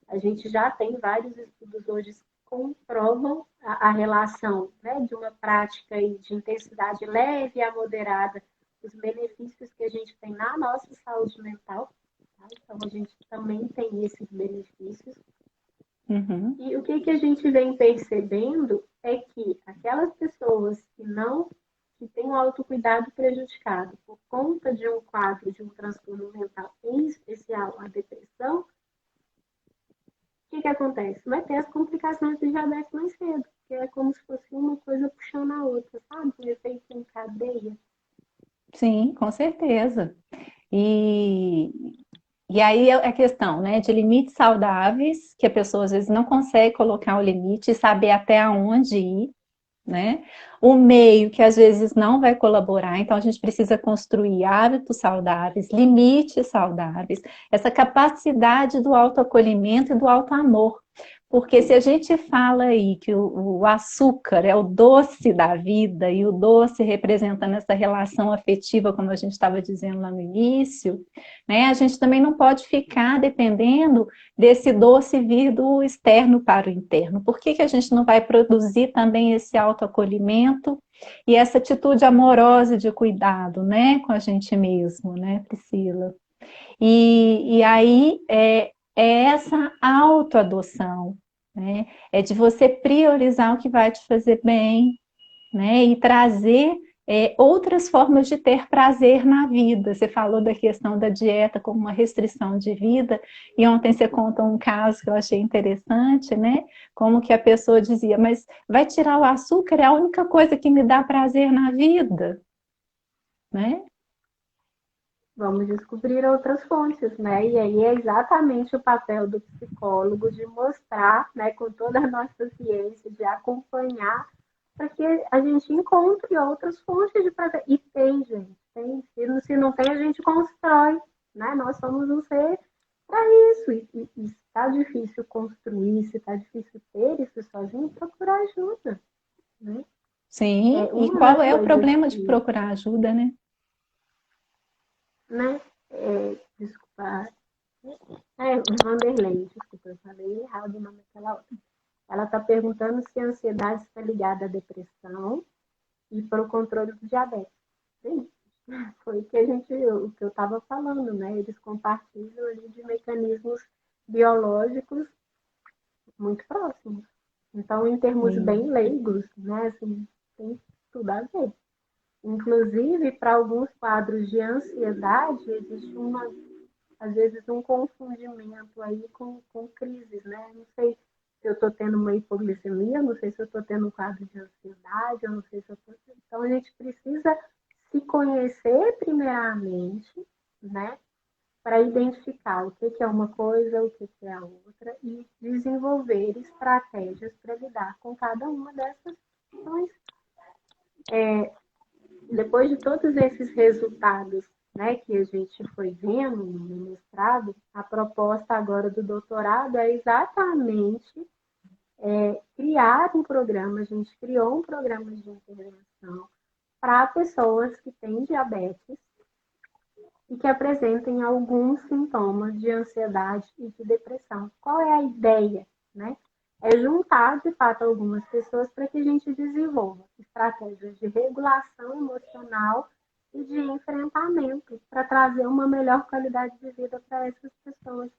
A gente já tem vários estudos hoje que comprovam a relação, né, de uma prática de intensidade leve a moderada, os benefícios que a gente tem na nossa saúde mental. Tá? Então, a gente também tem esses benefícios. E o que a gente vem percebendo é que aquelas pessoas que têm o autocuidado prejudicado por conta de um quadro de um transtorno mental, em especial a depressão, o que acontece? Vai ter as complicações do diabetes mais cedo, que é como se fosse uma coisa puxando a outra, sabe? Um efeito em cadeia. Sim, com certeza. E, e aí é a questão, né, de limites saudáveis, que a pessoa às vezes não consegue colocar o limite e saber até onde ir, né? O meio que às vezes não vai colaborar, então a gente precisa construir hábitos saudáveis, limites saudáveis, essa capacidade do autoacolhimento e do autoamor. Porque se a gente fala aí que o açúcar é o doce da vida e o doce representa nessa relação afetiva, como a gente estava dizendo lá no início, né? A gente também não pode ficar dependendo desse doce vir do externo para o interno. Por que a gente não vai produzir também esse autoacolhimento e essa atitude amorosa de cuidado, né, com a gente mesmo, né, Priscila? E aí é essa autoadoção, né? É de você priorizar o que vai te fazer bem, né? E trazer outras formas de ter prazer na vida. Você falou da questão da dieta como uma restrição de vida, e ontem você contou um caso que eu achei interessante, né? Como que a pessoa dizia, mas vai tirar o açúcar, é a única coisa que me dá prazer na vida, né? Vamos descobrir outras fontes, né? E aí é exatamente o papel do psicólogo de mostrar, né, com toda a nossa ciência, de acompanhar, para que a gente encontre outras fontes de prazer. E tem, gente, tem. Se não tem, a gente constrói, né? Nós somos um ser para isso. E se está difícil construir, se está difícil ter isso sozinho, procurar ajuda, né? Sim, e Uma qual das é o coisas problema de que, procurar ajuda, né? né? Desculpa, Vanderlei, desculpa, eu falei errado o nome daquela outra. Ela está perguntando se a ansiedade está ligada à depressão e para o controle do diabetes. Sim, foi o que eu estava falando, né? Eles compartilham ali de mecanismos biológicos muito próximos. Então, em termos bem Sim. leigos, né? Assim, tem tudo a ver. Inclusive, para alguns quadros de ansiedade, existe às vezes um confundimento aí com crises, né? Não sei se eu estou tendo uma hipoglicemia, não sei se eu estou tendo um quadro de ansiedade, eu não sei se eu estou. Então a gente precisa se conhecer primeiramente, né? Para identificar o que é uma coisa, o que é a outra e desenvolver estratégias para lidar com cada uma dessas questões. Depois de todos esses resultados, né, que a gente foi vendo no mestrado, a proposta agora do doutorado é exatamente criar um programa, a gente criou um programa de intervenção para pessoas que têm diabetes e que apresentem alguns sintomas de ansiedade e de depressão. Qual é a ideia, né? É juntar, de fato, algumas pessoas para que a gente desenvolva estratégias de regulação emocional e de enfrentamento para trazer uma melhor qualidade de vida para essas pessoas.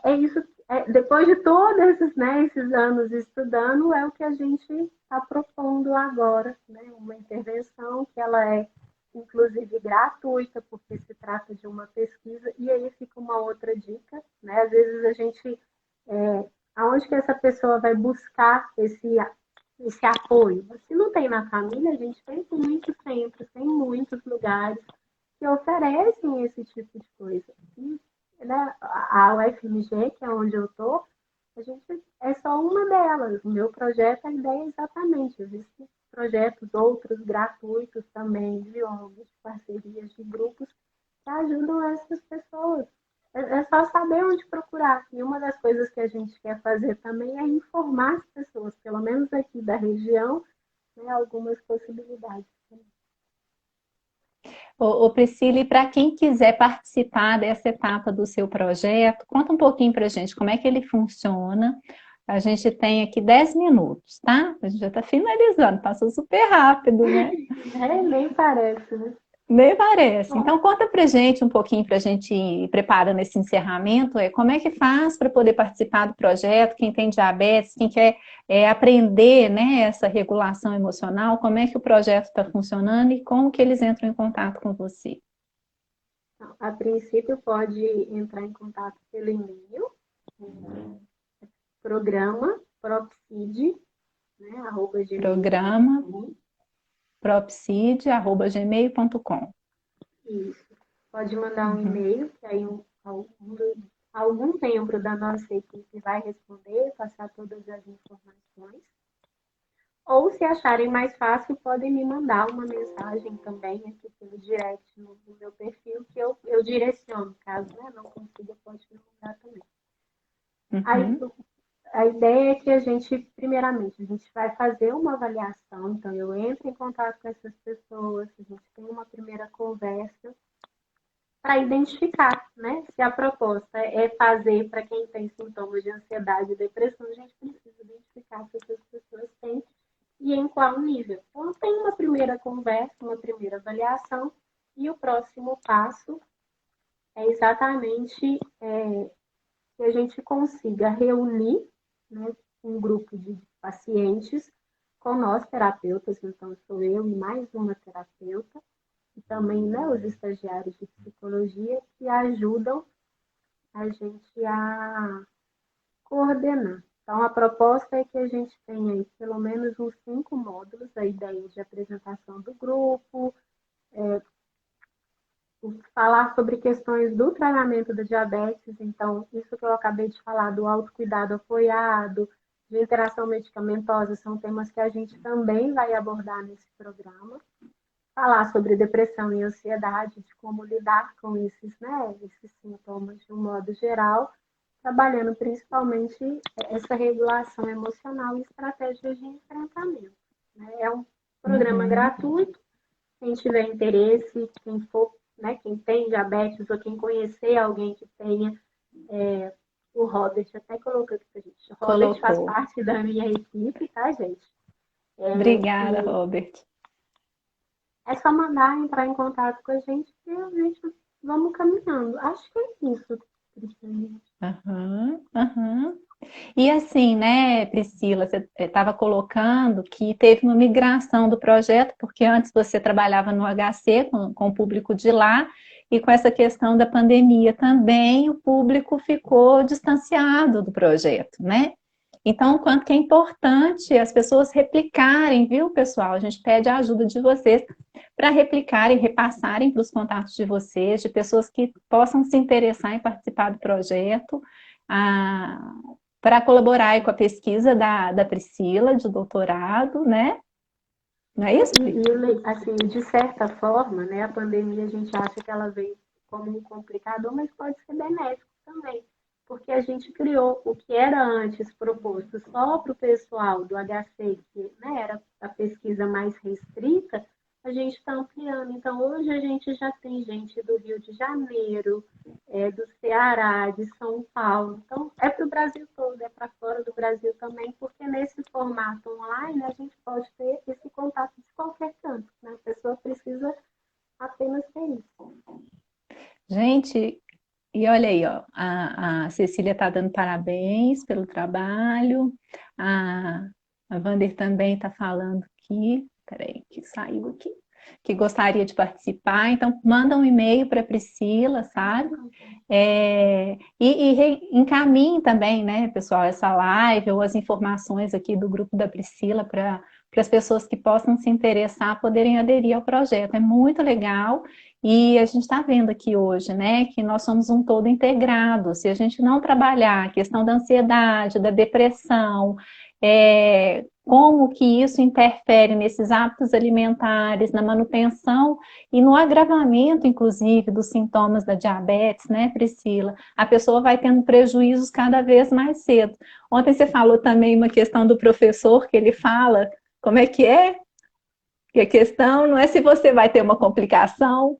É isso, depois de todos esses anos estudando, é o que a gente está propondo agora, né? Uma intervenção que ela é inclusive gratuita, porque se trata de uma pesquisa, e aí fica uma outra dica, né? Às vezes a gente, aonde que essa pessoa vai buscar esse apoio? Se não tem na família, a gente tem muitos centros, tem muitos lugares que oferecem esse tipo de coisa. E, né, a UFMG, que é onde eu estou, a gente é só uma delas. O meu projeto, a ideia é exatamente, existem projetos outros gratuitos também, de ONGs, de parcerias, de grupos que ajudam essas pessoas. É só saber onde procurar. E uma das coisas que a gente quer fazer também é informar as pessoas, pelo menos aqui da região, né, algumas possibilidades. Priscila, e para quem quiser participar dessa etapa do seu projeto, conta um pouquinho para a gente como é que ele funciona. A gente tem aqui 10 minutos, tá? A gente já está finalizando, passou super rápido, né? Nem parece, né? Nem parece. Bom, Então, conta pra gente um pouquinho para a gente ir preparando esse encerramento. Como é que faz para poder participar do projeto? Quem tem diabetes, quem quer aprender, né, essa regulação emocional, como é que o projeto está funcionando e como que eles entram em contato com você? a princípio pode entrar em contato pelo e-mail, Programa Propsid, né, Programa @gmail.com. propsid@gmail.com. Isso. Pode mandar um e-mail, que aí algum membro da nossa equipe vai responder, passar todas as informações. Ou, se acharem mais fácil, podem me mandar uma mensagem também aqui pelo direct no meu perfil, que eu direciono. Caso, né, não consiga, pode me mandar também. Aí, a ideia é que a gente, primeiramente, a gente vai fazer uma avaliação. Então, eu entro em contato com essas pessoas, a gente tem uma primeira conversa para identificar, né? Se a proposta é fazer para quem tem sintomas de ansiedade e depressão, a gente precisa identificar se essas pessoas têm e em qual nível. Então, tem uma primeira conversa, uma primeira avaliação, e o próximo passo é exatamente que a gente consiga reunir, né, um grupo de pacientes com nós, terapeutas. Então, sou eu e mais uma terapeuta, e também, né, os estagiários de psicologia, que ajudam a gente a coordenar. Então, a proposta é que a gente tenha aí pelo menos uns 5 módulos, a ideia de apresentação do grupo, falar sobre questões do tratamento da diabetes. Então, isso que eu acabei de falar, do autocuidado apoiado, de interação medicamentosa, são temas que a gente também vai abordar nesse programa. Falar sobre depressão e ansiedade, de como lidar com esses, né, esses sintomas de um modo geral, trabalhando principalmente essa regulação emocional e estratégias de enfrentamento, né? É um programa gratuito. Quem tiver interesse, quem for, né, quem tem diabetes ou quem conhecer alguém que tenha, o Robert até colocou aqui pra gente. O Robert faz Colocou. parte da minha equipe, tá, gente? Obrigada, Robert. É só mandar, entrar em contato com a gente e a gente vamos caminhando. Acho que é isso, Priscila. E assim, né, Priscila, você estava colocando que teve uma migração do projeto, porque antes você trabalhava no HC com o público de lá, e com essa questão da pandemia também o público ficou distanciado do projeto, né? Então, o quanto que é importante as pessoas replicarem, viu, pessoal? A gente pede a ajuda de vocês para replicarem, repassarem para os contatos de vocês, de pessoas que possam se interessar em participar do projeto, para colaborar aí com a pesquisa da Priscila, de doutorado, né? Não é isso, Pri? Assim, de certa forma, né, a pandemia a gente acha que ela veio como um complicador, mas pode ser benéfico também, porque a gente criou o que era antes proposto só para o pessoal do HC, que, né, era a pesquisa mais restrita, a gente está ampliando. Então, hoje a gente já tem gente do Rio de Janeiro, do Ceará, de São Paulo. Então, é para o Brasil todo, é para fora do Brasil também, porque nesse formato online a gente pode ter esse contato de qualquer canto, né? A pessoa precisa apenas ter isso. Gente, e olha aí, ó, a Cecília está dando parabéns pelo trabalho, a Wander também está falando aqui, peraí, que saiu aqui, que gostaria de participar, então manda um e-mail para a Priscila, sabe? Encaminhe também, né, pessoal, essa live ou as informações aqui do grupo da Priscila para as pessoas que possam se interessar poderem aderir ao projeto. É muito legal. E a gente está vendo aqui hoje, né, que nós somos um todo integrado. Se a gente não trabalhar a questão da ansiedade, da depressão, como que isso interfere nesses hábitos alimentares, na manutenção e no agravamento, inclusive, dos sintomas da diabetes, né, Priscila? A pessoa vai tendo prejuízos cada vez mais cedo. Ontem você falou também uma questão do professor, que ele fala, como é que é? Que a questão não é se você vai ter uma complicação.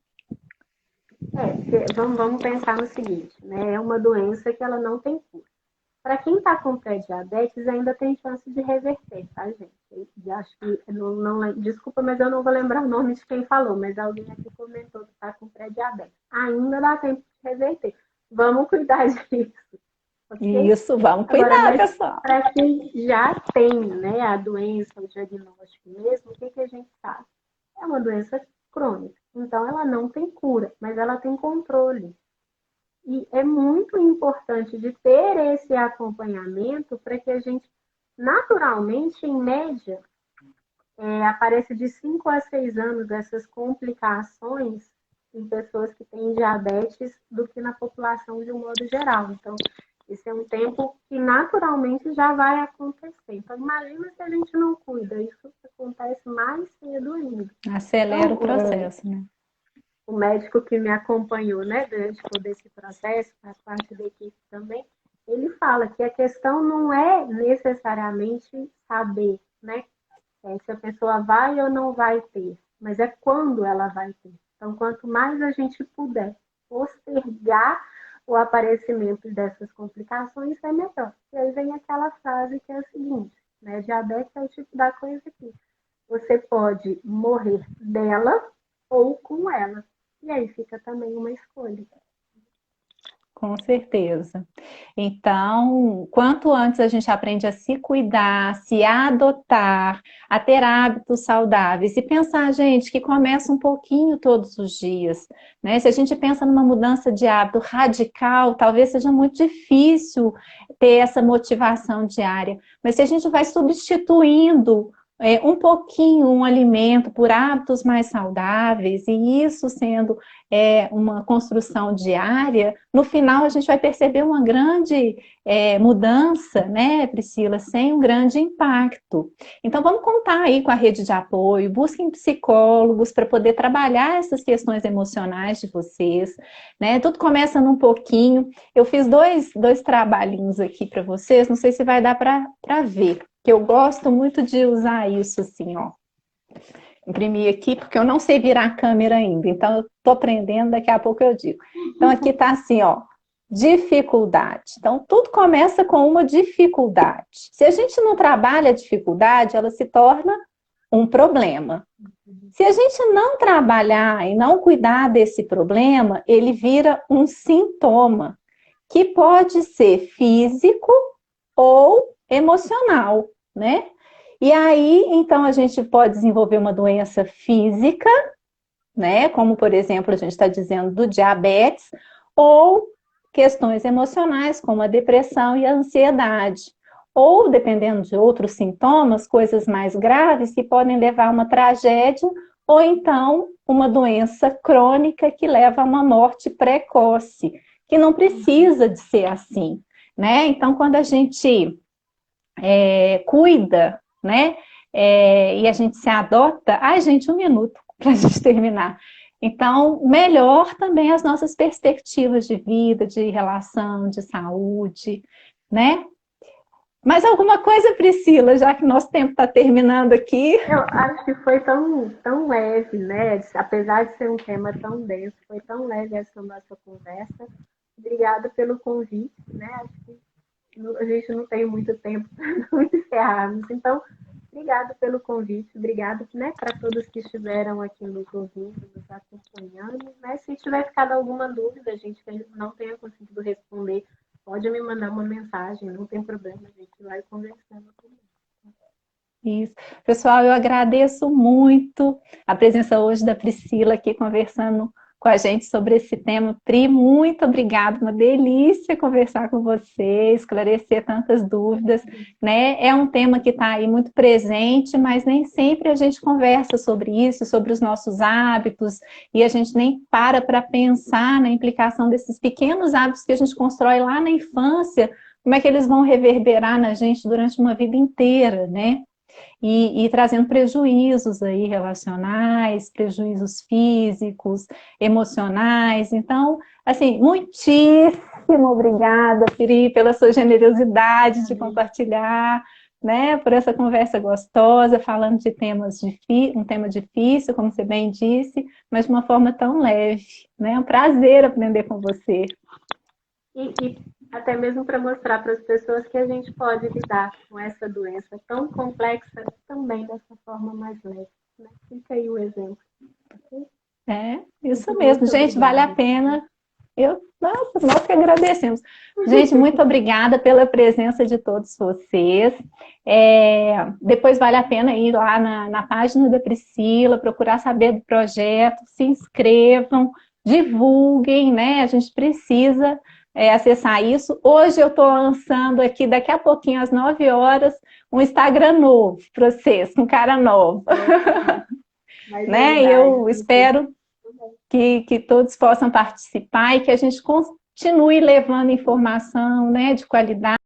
Vamos pensar no seguinte, né? É uma doença que ela não tem cura. Para quem está com pré-diabetes, ainda tem chance de reverter, tá, gente? Eu acho que, desculpa, mas eu não vou lembrar o nome de quem falou, mas alguém aqui comentou que está com pré-diabetes. Ainda dá tempo de reverter. Vamos cuidar disso, ok? Isso, vamos Agora, cuidar, mas pessoal. para quem já tem, né, a doença, o diagnóstico mesmo, o que a gente sabe? É uma doença crônica. Então, ela não tem cura, mas ela tem controle. E é muito importante de ter esse acompanhamento para que a gente, naturalmente, em média, apareça de 5 a 6 anos essas complicações em pessoas que têm diabetes do que na população de um modo geral. Então, esse é um tempo que naturalmente já vai acontecer. Então, imagina se a gente não cuida, isso acontece mais cedo ainda. Acelera o Então, processo, né? o médico que me acompanhou, né, durante todo esse processo, faz parte da equipe também, ele fala que a questão não é necessariamente saber, né, se a pessoa vai ou não vai ter, mas é quando ela vai ter. Então, quanto mais a gente puder postergar o aparecimento dessas complicações, é melhor. E aí vem aquela frase que é a seguinte, né, diabetes é o tipo da coisa que você pode morrer dela ou com ela. E aí fica também uma escolha. Com certeza. Então, quanto antes a gente aprende a se cuidar, se adotar, a ter hábitos saudáveis e pensar, gente, que começa um pouquinho todos os dias, né? Se a gente pensa numa mudança de hábito radical, talvez seja muito difícil ter essa motivação diária, mas se a gente vai substituindo um pouquinho um alimento por hábitos mais saudáveis, e isso sendo uma construção diária, no final a gente vai perceber uma grande mudança, né, Priscila, sem um grande impacto. Então vamos contar aí com a rede de apoio, busquem psicólogos para poder trabalhar essas questões emocionais de vocês, né? Tudo começa num pouquinho. Eu fiz dois trabalhinhos aqui para vocês, não sei se vai dar para ver, que eu gosto muito de usar isso assim, ó. Imprimir aqui, porque eu não sei virar a câmera ainda, então eu tô aprendendo, daqui a pouco eu digo. Então aqui tá assim, ó, dificuldade. Então tudo começa com uma dificuldade. Se a gente não trabalha a dificuldade, ela se torna um problema. Se a gente não trabalhar e não cuidar desse problema, ele vira um sintoma, que pode ser físico ou emocional, né? E aí, então, a gente pode desenvolver uma doença física, né? Como, por exemplo, a gente está dizendo do diabetes, ou questões emocionais, como a depressão e a ansiedade. Ou, dependendo de outros sintomas, coisas mais graves que podem levar a uma tragédia, ou então uma doença crônica que leva a uma morte precoce, que não precisa de ser assim, né? Então, quando a gente cuida, né? E a gente se adota. Ai, gente, um minuto para a gente terminar. Então, melhor também as nossas perspectivas de vida, de relação, de saúde, né? Mais alguma coisa, Priscila, já que nosso tempo está terminando aqui? Eu acho que foi tão leve, né? Apesar de ser um tema tão denso, foi tão leve essa nossa conversa. Obrigada pelo convite, né? Acho que a gente não tem muito tempo para encerrarmos. Então, obrigada pelo convite, obrigada, né, para todos que estiveram aqui nos ouvindo, nos acompanhando. Né? Se tiver ficado alguma dúvida, a gente não tenha conseguido responder, pode me mandar uma mensagem, não tem problema, a gente vai conversando também. Isso. Pessoal, eu agradeço muito a presença hoje da Priscila aqui conversando com a gente sobre esse tema. Pri, muito obrigada, uma delícia conversar com você, esclarecer tantas dúvidas, né? É um tema que está aí muito presente, mas nem sempre a gente conversa sobre isso, sobre os nossos hábitos, e a gente nem para pensar na implicação desses pequenos hábitos que a gente constrói lá na infância, como é que eles vão reverberar na gente durante uma vida inteira, né? E trazendo prejuízos aí relacionais, prejuízos físicos, emocionais. Então, assim, muitíssimo obrigada, Piri, pela sua generosidade de compartilhar, né, por essa conversa gostosa, falando de um tema difícil, como você bem disse, mas de uma forma tão leve, né? É um prazer aprender com você. E até mesmo para mostrar para as pessoas que a gente pode lidar com essa doença tão complexa também dessa forma mais leve. Né? Fica aí o exemplo. Isso mesmo, muito gente, obrigada. vale a pena. Nós que agradecemos. Gente, muito obrigada pela presença de todos vocês. Depois vale a pena ir lá na página da Priscila, procurar saber do projeto, se inscrevam, divulguem, né? A gente precisa acessar isso. Hoje eu estou lançando aqui, daqui a pouquinho, às 9 horas, um Instagram novo para vocês, com cara nova. Mas é Né? verdade. Eu espero que todos possam participar e que a gente continue levando informação, né, de qualidade